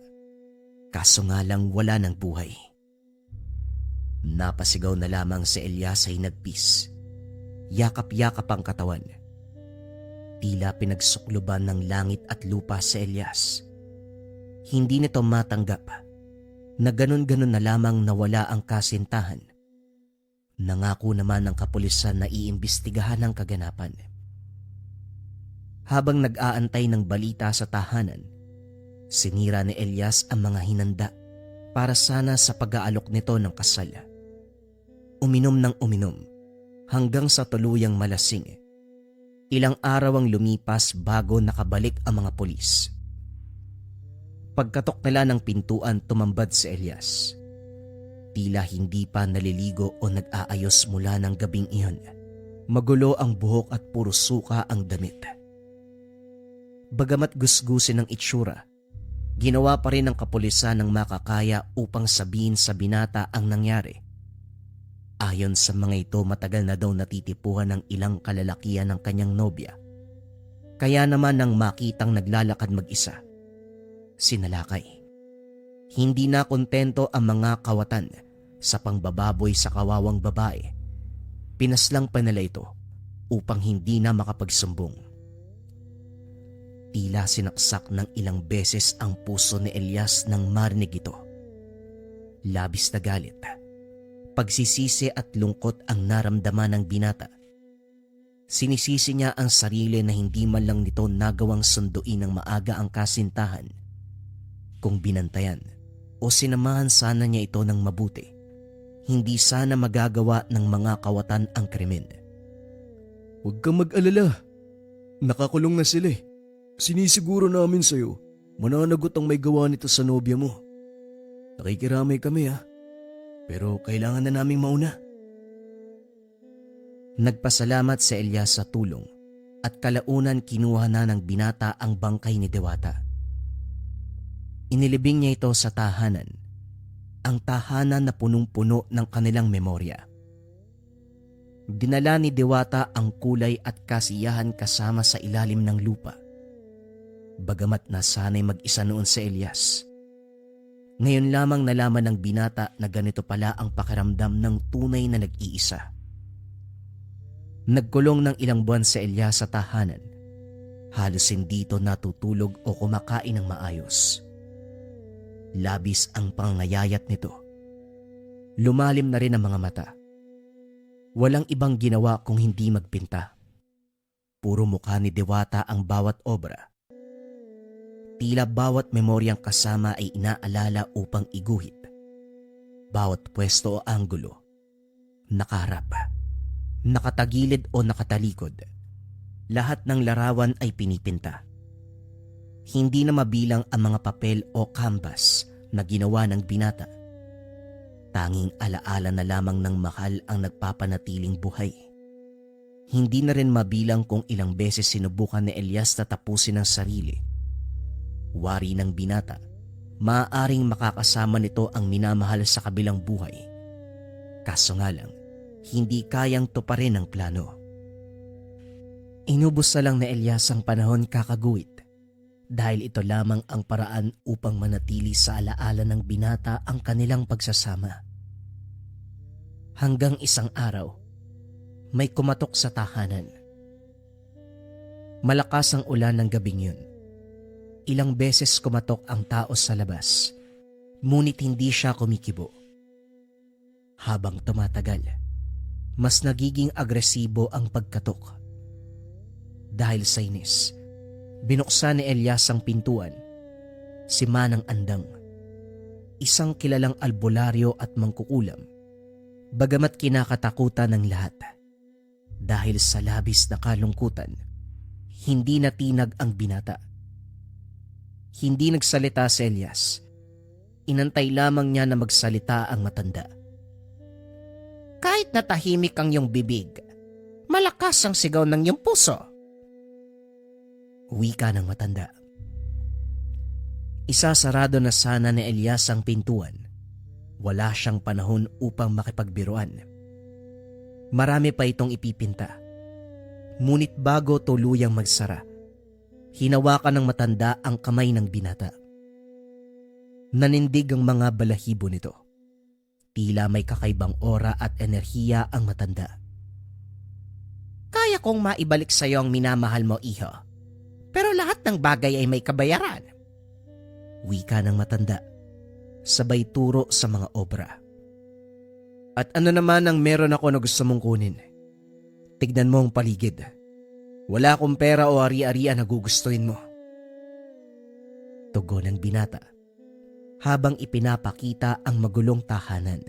Kaso nga lang wala ng buhay. Napasigaw na lamang si Elias ay nagpis. Yakap-yakap ang katawan. Tila pinagsukluban ng langit at lupa si Elias. Hindi nito matanggap na ganun-ganun na lamang nawala ang kasintahan. Nangako naman ng kapulisan na iimbestigahan ang kaganapan. Habang nag-aantay ng balita sa tahanan, sinira ni Elias ang mga hinanda para sana sa pag-aalok nito ng kasal. Uminom ng uminom hanggang sa tuluyang malasing. Ilang araw ang lumipas bago nakabalik ang mga pulis. Pagkatok nila ng pintuan, tumambad si Elias. Tila hindi pa naliligo o nag-aayos mula ng gabing iyon. Magulo ang buhok at puro suka ang damit. Bagamat gusgusin ang itsura, ginawa pa rin ng kapulisan ng makakaya upang sabihin sa binata ang nangyari. Ayon sa mga ito, matagal na daw natitipuhan ng ilang kalalakihan ng kanyang nobya. Kaya naman nang makitang naglalakad mag-isa, sinalakay. Hindi na kontento ang mga kawatan sa pangbababoy sa kawawang babae. Pinaslang pa nila ito upang hindi na makapagsumbong. Tila sinaksak ng ilang beses ang puso ni Elias nang marinig ito. Labis na galit, pagsisisi at lungkot ang naramdaman ng binata. Sinisisi niya ang sarili na hindi man lang nito nagawang sunduin ng maaga ang kasintahan. Kung binantayan o sinamahan sana niya ito ng mabuti, hindi sana magagawa ng mga kawatan ang krimen.
Huwag kang mag-alala. Nakakulong na sila eh. Sinisiguro namin sa'yo, mananagot ang may gawa nito sa nobya mo. Nakikiramay kami ha. Pero kailangan na naming mauna.
Nagpasalamat si Elias sa tulong at kalaunan kinuha na ng binata ang bangkay ni Diwata. Inilibing niya ito sa tahanan, ang tahanan na punong-puno ng kanilang memorya. Dinala ni Diwata ang kulay at kasiyahan kasama sa ilalim ng lupa. Bagamat nasanay mag-isa noon si Elias, ngayon lamang nalaman ng binata na ganito pala ang pakiramdam ng tunay na nag-iisa. Nagkulong ng ilang buwan si Elias sa tahanan. Halos hindi ito natutulog o kumakain ng maayos. Labis ang pangangayayat nito. Lumalim na rin ang mga mata. Walang ibang ginawa kung hindi magpinta. Puro mukha ni Diwata ang bawat obra. Tila bawat memoryang kasama ay inaalala upang iguhit. Bawat pwesto o anggulo, nakaharap, nakatagilid o nakatalikod, lahat ng larawan ay pinipinta. Hindi na mabilang ang mga papel o canvas na ginawa ng binata. Tanging alaala na lamang ng mahal ang nagpapanatiling buhay. Hindi na rin mabilang kung ilang beses sinubukan ni Elias na tapusin ang sarili. Wari ng binata, maaaring makakasama nito ang minamahal sa kabilang buhay. Kaso nga lang, hindi kayang tuparin ang plano. Inubos na lang ni Elias ang panahon kakaguhit dahil ito lamang ang paraan upang manatili sa alaala ng binata ang kanilang pagsasama. Hanggang isang araw, may kumatok sa tahanan. Malakas ang ulan ng gabing yun. Ilang beses kumatok ang tao sa labas, ngunit hindi siya kumikibo. Habang tumatagal, mas nagiging agresibo ang pagkatok. Dahil sa inis, binuksan ni Elias ang pintuan. Si Manang Andang, isang kilalang albularyo at mangkukulam, bagamat kinakatakutan ng lahat. Dahil sa labis na kalungkutan, hindi natinag ang binata. Hindi nagsalita si Elias. Inantay lamang niya na magsalita ang matanda. Kahit natahimik ang iyong bibig, malakas ang sigaw ng iyong puso. Wika ng matanda. Isasarado na sana ni Elias ang pintuan. Wala siyang panahon upang makipagbiruan. Marami pa itong ipipinta. Ngunit bago tuluyang magsara, hinawakan ng matanda ang kamay ng binata. Nanindig ang mga balahibo nito. Tila may kakaibang aura at enerhiya ang matanda. Kaya kong maibalik sa iyo ang minamahal mo, iho. Pero lahat ng bagay ay may kabayaran. Wika ng matanda, sabay turo sa mga obra. At ano naman ang meron ako na gusto mong kunin? Tignan mo ang paligid. Wala akong pera o ari-arian na gugustuhin mo. Tugon ng binata habang ipinapakita ang magulong tahanan.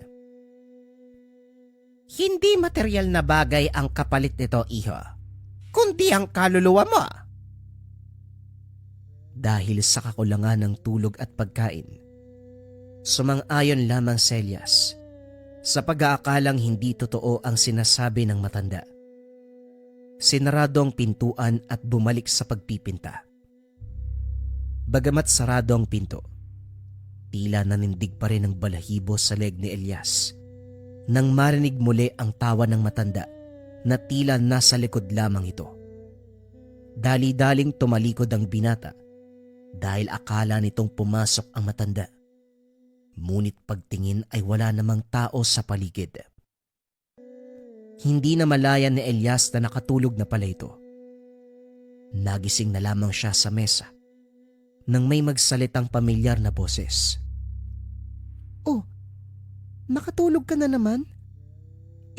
Hindi material na bagay ang kapalit nito, iho, kundi ang kaluluwa mo. Dahil sa kakulangan ng tulog at pagkain, sumang-ayon lamang si Elias sa pag-aakalang hindi totoo ang sinasabi ng matanda. Sinarado ang pintuan at bumalik sa pagpipinta. Bagamat sarado ang pinto, tila nanindig pa rin ang balahibo sa leg ni Elias nang marinig muli ang tawa ng matanda na tila nasa likod lamang ito. Dali-daling tumalikod ang binata dahil akala nitong pumasok ang matanda. Ngunit pagtingin ay wala namang tao sa paligid. Hindi na malayan ni Elias na nakatulog na pala ito. Nagising na lamang siya sa mesa nang may magsalitang pamilyar na boses. Oh, nakatulog ka na naman?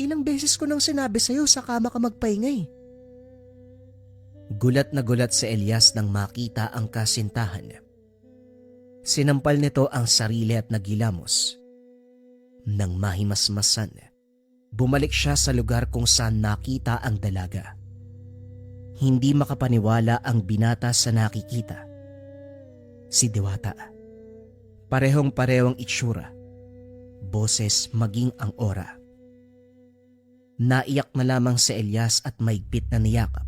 Ilang beses ko nang sinabi sa'yo sa kama ka magpahinga. Gulat na gulat si Elias nang makita ang kasintahan. Sinampal nito ang sarili at nagilamos. Nang mahimasmasan, bumalik siya sa lugar kung saan nakita ang dalaga. Hindi makapaniwala ang binata sa nakikita. Si Diwata. Parehong-pareho ang itsura, boses maging ang aura. Naiyak na lamang si Elias at maigpit na niyakap.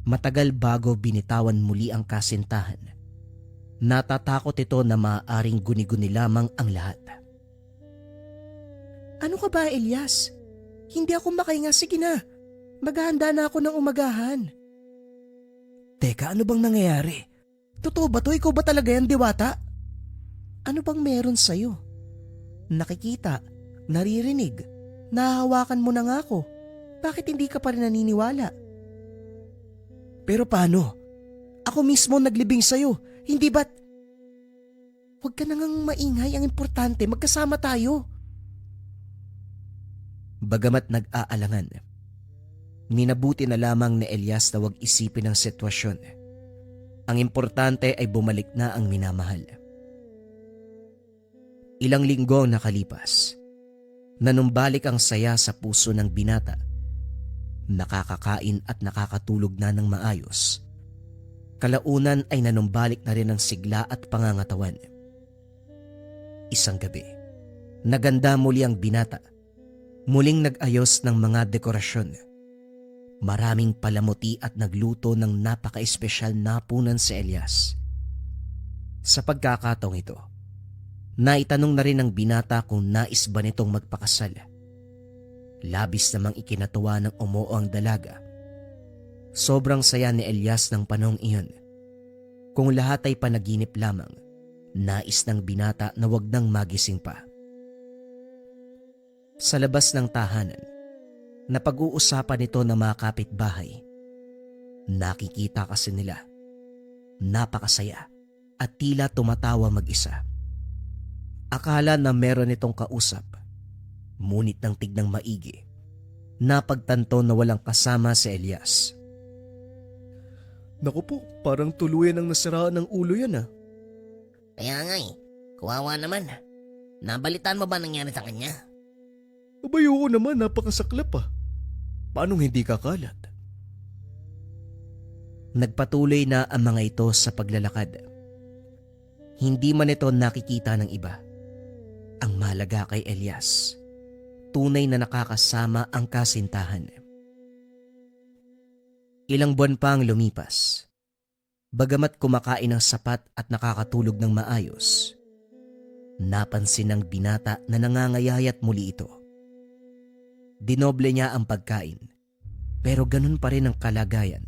Matagal bago binitawan muli ang kasintahan. Natatakot ito na maaaring guni-guni lamang ang lahat. Ano ka ba, Elias? Hindi ako makahinga. Sige na. Maghahanda na ako ng umagahan. Teka, ano bang nangyayari? Totoo ba to? Ikaw ba talaga yan, Diwata? Ano bang meron sa'yo? Nakikita, naririnig, nahahawakan mo na nga ako. Bakit hindi ka pa rin naniniwala? Pero paano? Ako mismo naglibing sa'yo, hindi ba't? Huwag ka nang maingay, ang importante, magkasama tayo. Bagamat nag-aalangan, minabuti na lamang ni Elias na huwag isipin ang sitwasyon. Ang importante ay bumalik na ang minamahal. Ilang linggo ang nakalipas, nanumbalik ang saya sa puso ng binata. Nakakakain at nakakatulog na ng maayos. Kalaunan ay nanumbalik na rin ang sigla at pangangatawan. Isang gabi, naganda muli ang binata. Muling nag-ayos ng mga dekorasyon. Maraming palamuti at nagluto ng napaka-espesyal na hapunan si Elias. Sa pagkakataong ito, naitanong na rin ng binata kung nais ba nitong magpakasal. Labis namang ikinatuwa ng umoo ang dalaga. Sobrang saya ni Elias ng panahong iyon. Kung lahat ay panaginip lamang, nais ng binata na wag nang magising pa. Sa labas ng tahanan, napag-uusapan nito ng mga kapitbahay. Nakikita kasi nila, napakasaya at tila tumatawa mag-isa. Akala na meron itong kausap, ngunit nang tignang maigi, napagtanto na walang kasama si Elias.
Naku po, parang tuluyan ang nasiraan ng ulo yan ah.
Kaya nga kawawa naman. Nabalitaan mo ba nangyari sa kanya?
Abayo ko naman, napakasaklap ah. Paanong hindi kakalat?
Nagpatuloy na ang mga ito sa paglalakad. Hindi man ito nakikita ng iba. Ang mahalaga kay Elias, tunay na nakakasama ang kasintahan. Ilang buwan pa ang lumipas. Bagamat kumakain ng sapat at nakakatulog ng maayos, napansin ng binata na nangangayayat muli ito. Dinoble niya ang pagkain, pero ganun pa rin ang kalagayan.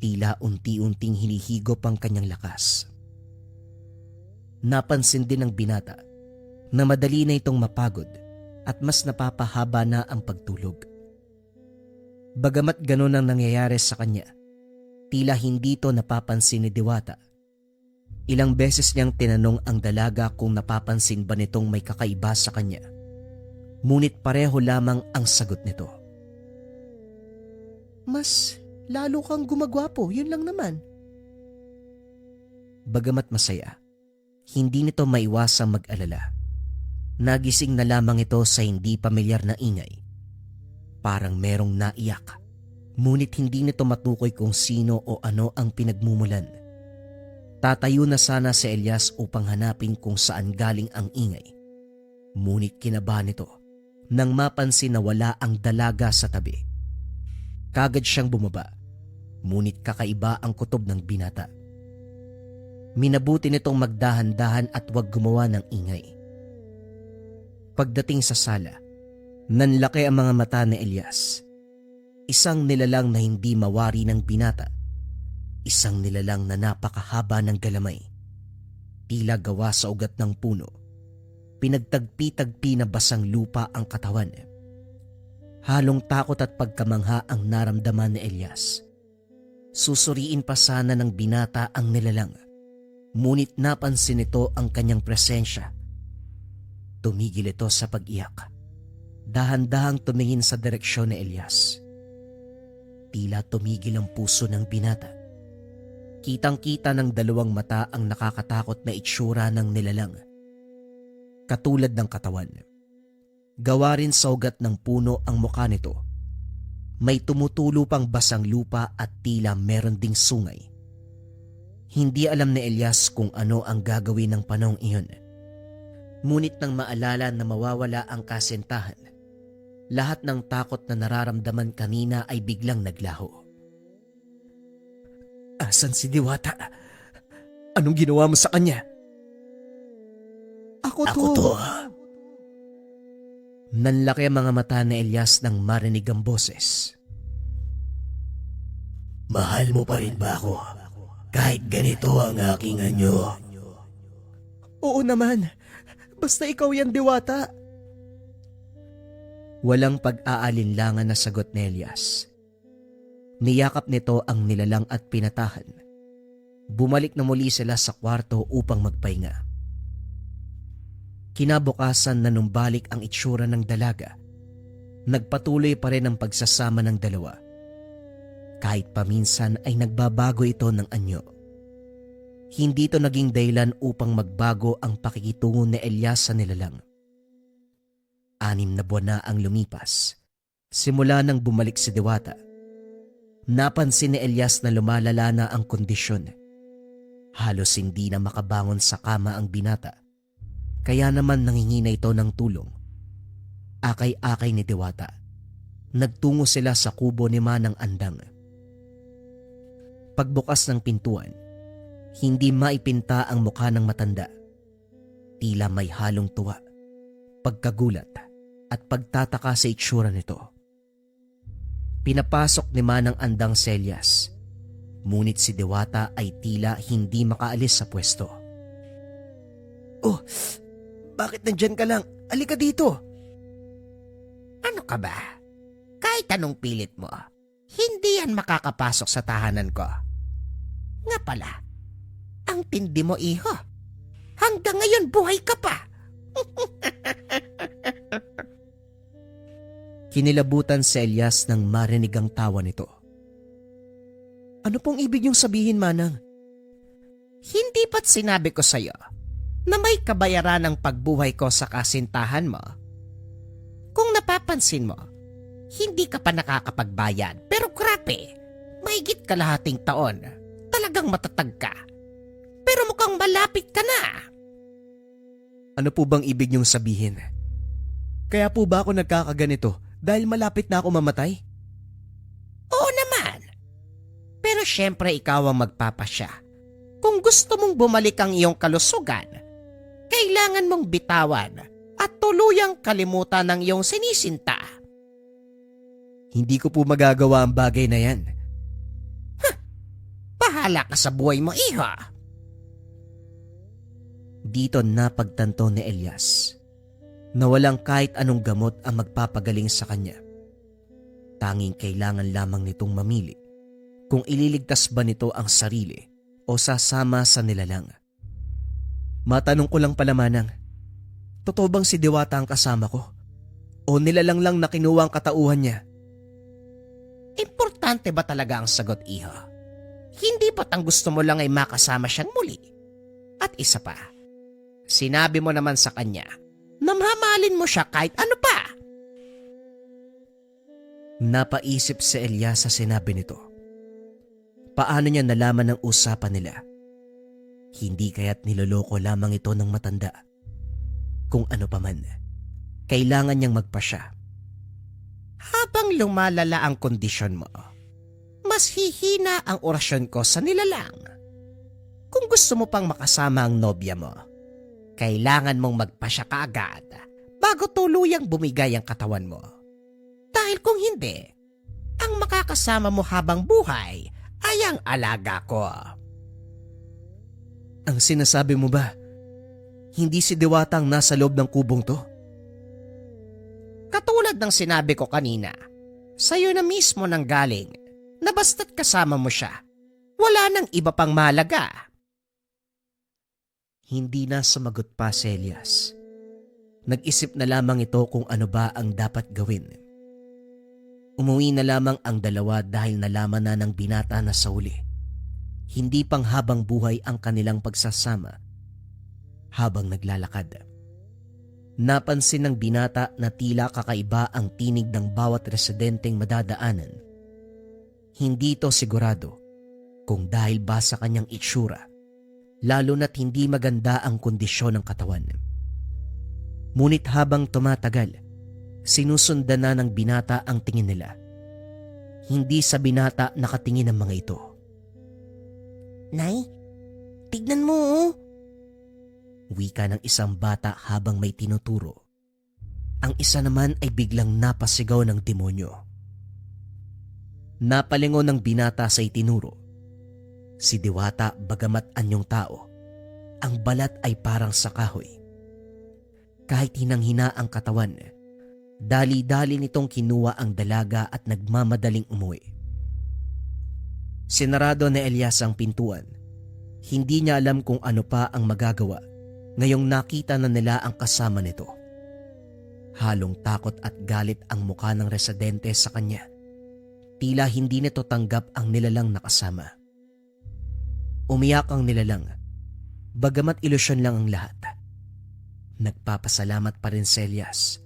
Tila unti-unting hinihigop ang kanyang lakas. Napansin din ng binata na madali na itong mapagod at mas napapahaba na ang pagtulog. Bagamat ganun ang nangyayari sa kanya, tila hindi ito napapansin ni Diwata. Ilang beses niyang tinanong ang dalaga kung napapansin ba nitong may kakaiba sa kanya. Ngunit pareho lamang ang sagot nito. Mas lalo kang gumagwapo, yun lang naman. Bagamat masaya, hindi nito maiwasang mag-alala. Nagising na lamang ito sa hindi pamilyar na ingay. Parang merong naiyak, ngunit hindi nito matukoy kung sino o ano ang pinagmumulan. Tatayo na sana si Elias upang hanapin kung saan galing ang ingay. Ngunit kinabahan ito nang mapansin na wala ang dalaga sa tabi. Kagad siyang bumaba, ngunit kakaiba ang kutob ng binata. Minabuti nitong magdahan-dahan at huwag gumawa ng ingay. Pagdating sa sala, nanlaki ang mga mata ni Elias. Isang nilalang na hindi mawari ng binata. Isang nilalang na napakahaba ng galamay. Tila gawa sa ugat ng puno. Pinagtagpi-tagpi na basang lupa ang katawan. Halong takot at pagkamangha ang naramdaman ni Elias. Susuriin pa sana ng binata ang nilalang. Ngunit napansin nito ang kanyang presensya. Tumigil ito sa pag-iyak. Dahan-dahang tumingin sa direksyon ni Elias. Tila tumigil ang puso ng binata. Kitang-kita ng dalawang mata ang nakakatakot na itsura ng nilalang. Katulad ng katawan. Gawa rin sa ugat ng puno ang mukha nito. May tumutulo pang basang lupa at tila meron ding sungay. Hindi alam ni Elias kung ano ang gagawin ng panahong iyon. Ngunit nang maalala na mawawala ang kasintahan, lahat ng takot na nararamdaman kanina ay biglang naglaho. Asan si Diwata? Anong ginawa mo sa kanya? Ako to. Nanlaki ang mga mata ni Elias nang marinig ang boses.
Mahal mo pa rin ba ako? Kahit ganito ang aking anyo.
Oo naman. Basta ikaw yan, Diwata. Walang pag-aalinlangan na sagot ni Elias. Niyakap nito ang nilalang at pinatahan. Bumalik na muli sila sa kwarto upang magpahinga. Kinabukasan na numbalik ang itsura ng dalaga, nagpatuloy pa rin ang pagsasama ng dalawa. Kahit paminsan ay nagbabago ito ng anyo. Hindi ito naging dahilan upang magbago ang pakikitungo ni Elias sa nilalang. 6 na buwan na ang lumipas. Simula nang bumalik si Diwata, napansin ni Elias na lumalala na ang kondisyon. Halos hindi na makabangon sa kama ang binata. Kaya naman nangingina ito ng tulong. Akay-akay ni Diwata. Nagtungo sila sa kubo ni Manang Andang. Pagbukas ng pintuan, hindi maipinta ang mukha ng matanda. Tila may halong tuwa, pagkagulat at pagtataka sa itsura nito. Pinapasok ni Manang Andang si Elias. Ngunit si Diwata ay tila hindi makaalis sa pwesto. Oh, bakit nandyan ka lang? Alika dito.
Ano ka ba? Kahit anong pilit mo, hindi yan makakapasok sa tahanan ko. Nga pala, ang tindi mo, iho. Hanggang ngayon buhay ka pa.
Kinilabutan si Elias nang marinig ang tawa nito. Ano pong ibig niyong sabihin, Manang?
Hindi ba't sinabi ko sa'yo na may kabayaran ang pagbuhay ko sa kasintahan mo? Kung napapansin mo, hindi ka pa nakakapagbayad. Pero grabe, mahigit kalahating taon. Talagang matatag ka. Pero mukhang malapit ka na.
Ano po bang ibig niyong sabihin? Kaya po ba ako nagkakaganito dahil malapit na ako mamatay?
Oo naman. Pero syempre ikaw ang magpapasya. Kung gusto mong bumalik ang iyong kalusugan, kailangan mong bitawan at tuluyang kalimutan ang iyong sinisinta.
Hindi ko po magagawa ang bagay na yan.
Bahala ka sa buhay mo, iha.
Dito napagtanto ni Elias na walang kahit anong gamot ang magpapagaling sa kanya. Tanging kailangan lamang nitong mamili kung ililigtas ba nito ang sarili o sasama sa nilalang. Matanong ko lang pala, Manang, totoo bang si Diwata ang kasama ko? O nilalang lang na kinuha ang katauhan niya?
Importante ba talaga ang sagot, iha? Hindi ba't ang gusto mo lang ay makasama siyang muli? At isa pa, sinabi mo naman sa kanya na mamahalin mo siya kahit ano pa.
Napaisip si Elias sa sinabi nito. Paano niya nalaman ang usapan nila? Hindi kaya't niloloko lamang ito ng matanda. Kung ano pa man, kailangan niyang magpasya.
Habang lumalala ang kondisyon mo, mas hihina ang orasyon ko sa nilalang. Kung gusto mo pang makasama ang nobya mo, kailangan mong magpasya kaagad bago tuluyang bumigay ang katawan mo. Dahil kung hindi, ang makakasama mo habang buhay ay ang alaga ko.
Ang sinasabi mo ba, hindi si Diwata ang nasa loob ng kubong to?
Katulad ng sinabi ko kanina, sa'yo na mismo nang galing na basta't kasama mo siya, wala nang iba pang mahalaga.
Hindi na sumagot pa si Elias. Nag-isip na lamang ito kung ano ba ang dapat gawin. Umuwi na lamang ang dalawa dahil nalaman na ng binata na sa huli. Hindi pang habang buhay ang kanilang pagsasama. Habang naglalakad, napansin ng binata na tila kakaiba ang tinig ng bawat residenteng madadaanan. Hindi ito sigurado kung dahil ba sa kanyang itsura, lalo na't hindi maganda ang kondisyon ng katawan. Ngunit habang tumatagal, sinusundan na ng binata ang tingin nila. Hindi sa binata nakatingin ang mga ito.
Nay, tignan mo oh.
Wika ng isang bata habang may tinuturo. Ang isa naman ay biglang napasigaw ng demonyo. Napalingon ng binata sa itinuro. Si Diwata bagamat anyong tao, ang balat ay parang sa kahoy. Kahit hinang-hina ang katawan, dali-dali nitong kinuha ang dalaga at nagmamadaling umuwi. Sinarado ni Elias ang pintuan. Hindi niya alam kung ano pa ang magagawa ngayong nakita na nila ang kasama nito. Halong takot at galit ang mukha ng residente sa kanya. Tila hindi nito tanggap ang nilalang nakasama. Umiyak ang nilalang, bagamat ilusyon lang ang lahat. Nagpapasalamat pa rin si Elias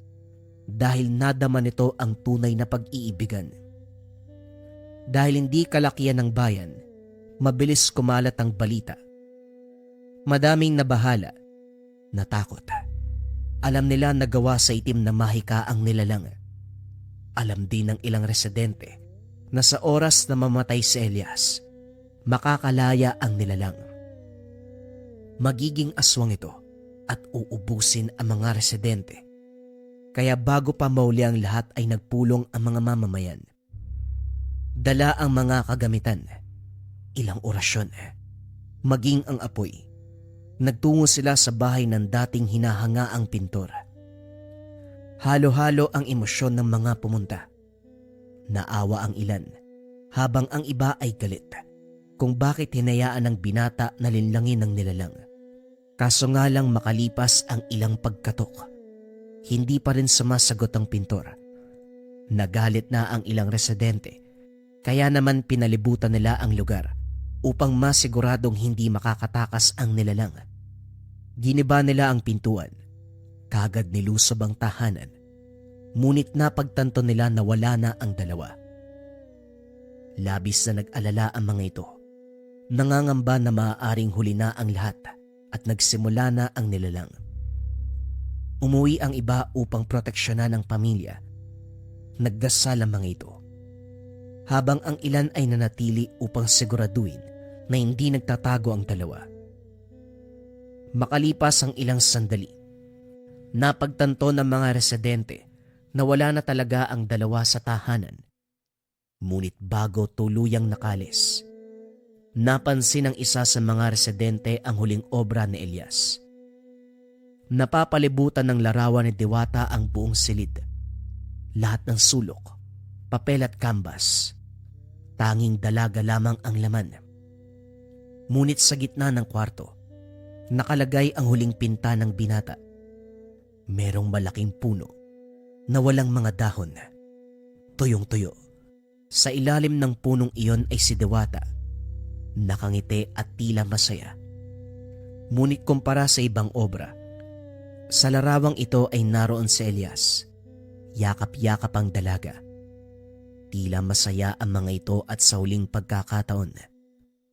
dahil nadama nito ang tunay na pag-iibigan. Dahil hindi kalakihan ng bayan, mabilis kumalat ang balita. Madaming nabahala, natakot. Alam nila na gawa sa itim na mahika ang nilalang. Alam din ng ilang residente na sa oras na mamatay si Elias, makakalaya ang nilalang. Magiging aswang ito at uubusin ang mga residente. Kaya bago pa mauli ang lahat ay nagpulong ang mga mamamayan. Dala ang mga kagamitan. ilang orasyon. Maging ang apoy. Nagtungo sila sa bahay ng dating hinahangaang pintor. Halo-halo ang emosyon ng mga pumunta. Naawa ang ilan, habang ang iba ay galit kung bakit hinayaan ng binata na linlangin ng nilalang. Kaso nga lang makalipas ang ilang pagkatok, hindi pa rin sumasagot ang pintor. Nagalit na ang ilang residente, kaya naman pinalibutan nila ang lugar upang masiguradong hindi makakatakas ang nilalang. Giniba nila ang pintuan, kagad nilusob ang tahanan, ngunit napagtanto nila na wala na ang dalawa. Labis na nag-alala ang mga ito. Nangangamba na maaaring huli na ang lahat at nagsimula na ang nilalang. Umuwi ang iba upang proteksyonan ang pamilya. Nagdasal ang mga ito, habang ang ilan ay nanatili upang siguraduhin na hindi nagtatago ang dalawa. Makalipas ang ilang sandali, napagtanto ng mga residente na wala na talaga ang dalawa sa tahanan. Ngunit bago tuluyang nakalis, napansin ng isa sa mga residente ang huling obra ni Elias. Napapalibutan ng larawan ni Diwata ang buong silid. Lahat ng sulok, papel at canvas. Tanging dalaga lamang ang laman. Ngunit sa gitna ng kwarto, nakalagay ang huling pinta ng binata. Merong malaking puno na walang mga dahon. Tuyong-tuyo. Sa ilalim ng punong iyon ay si Diwata. Nakangiti at tila masaya. Ngunit kumpara sa ibang obra, sa larawang ito ay naroon si Elias. Yakap-yakap ang dalaga. Tila masaya ang mga ito at sa huling pagkakataon,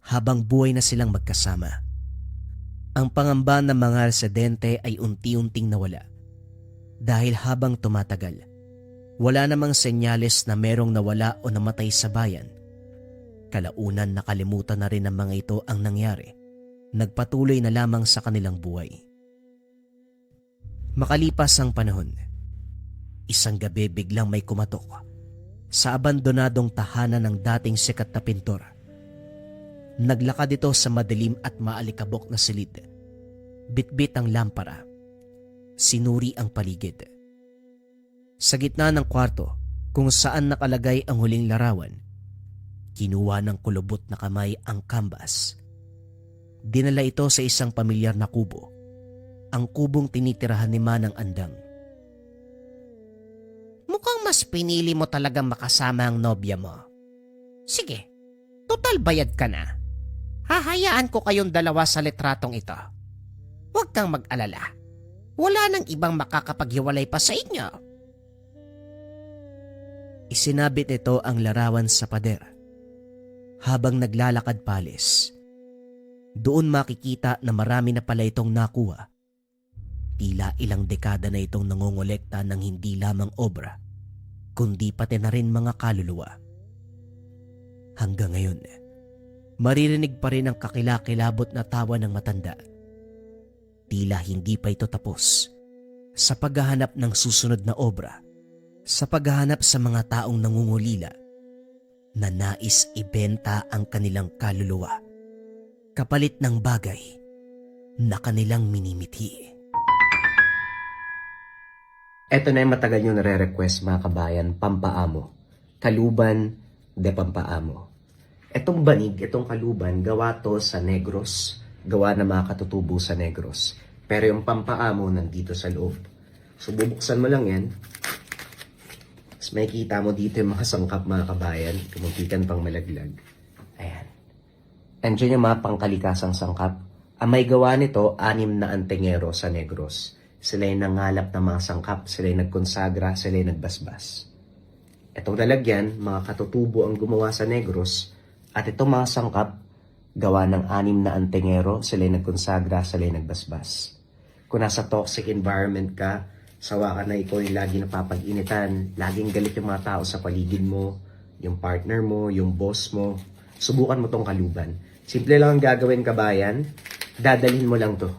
habang buhay na silang magkasama. Ang pangamba ng mga residente ay unti-unting nawala. Dahil habang tumatagal, wala namang senyales na merong nawala o namatay sa bayan. Kalaunan nakalimutan na rin ng mga ito ang nangyari. Nagpatuloy na lamang sa kanilang buhay. Makalipas ang panahon, isang gabi biglang may kumatok sa abandonadong tahanan ng dating sikat na pintor. Naglakad ito sa madilim at maalikabok na silid. Bitbit ang lampara. Sinuri ang paligid. Sa gitna ng kwarto, kung saan nakalagay ang huling larawan, kinuha ng kulubot na kamay ang canvas. Dinala ito sa isang pamilyar na kubo, ang kubong tinitirahan ni Manang Andang.
Mukhang mas pinili mo talagang makasama ang nobya mo. Sige, total bayad ka na. Hahayaan ko kayong dalawa sa litratong ito. Huwag kang mag-alala. Wala nang ibang makakapaghiwalay pa sa inyo.
Isinabit nito ang larawan sa pader. Habang naglalakad palis, doon makikita na marami na pala itong nakuha. Tila ilang dekada na itong nangongolekta ng hindi lamang obra, kundi pati na rin mga kaluluwa. Hanggang ngayon, maririnig pa rin ang kakilakilabot na tawa ng matanda. Tila hindi pa ito tapos sa paghahanap ng susunod na obra, sa paghahanap sa mga taong nangungulila na nais ibenta ang kanilang kaluluwa kapalit ng bagay na kanilang minimithi. Ito na yung matagal nyo nare-request mga kabayan, Pampaamo. Kaluban de Pampaamo. Itong banig, itong kaluban, gawa to sa Negros. Gawa na mga katutubo sa Negros. Pero yung Pampaamo nandito sa loob. So bubuksan mo lang yan. Tapos makikita mo dito yung mga sangkap mga kabayan. Kumumpikan pang malaglag. Ayan. Andiyan yung mga pangkalikasang sangkap. Ang may gawa nito, 6 na antingero sa Negros. Sila yung nangalap ng mga sangkap, sila yung nagkonsagra, sila yung nagbasbas. Itong lalagyan, mga katutubo ang gumawa sa Negros, at itong mga sangkap, gawa ng 6 na antingero, sila yung nagkonsagra, sila yung nagbasbas. Kung nasa toxic environment ka, sawa ka na ikaw yung lagi napapag-initan, laging galit yung mga tao sa paligid mo, yung partner mo, yung boss mo, subukan mo tong kaluban. Simple lang ang gagawin kabayan, dadalhin mo lang to.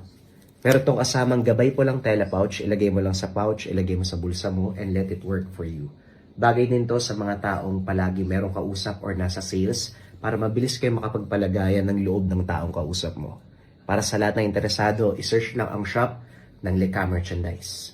Pero itong kasamang gabay po lang tela pouch, ilagay mo lang sa pouch, ilagay mo sa bulsa mo, and let it work for you. Bagay din to sa mga taong palagi merong kausap or nasa sales, para mabilis kayo makapagpalagayan ng loob ng taong kausap mo. Para sa lahat ng interesado, isearch lang ang shop ng Leka Merchandise.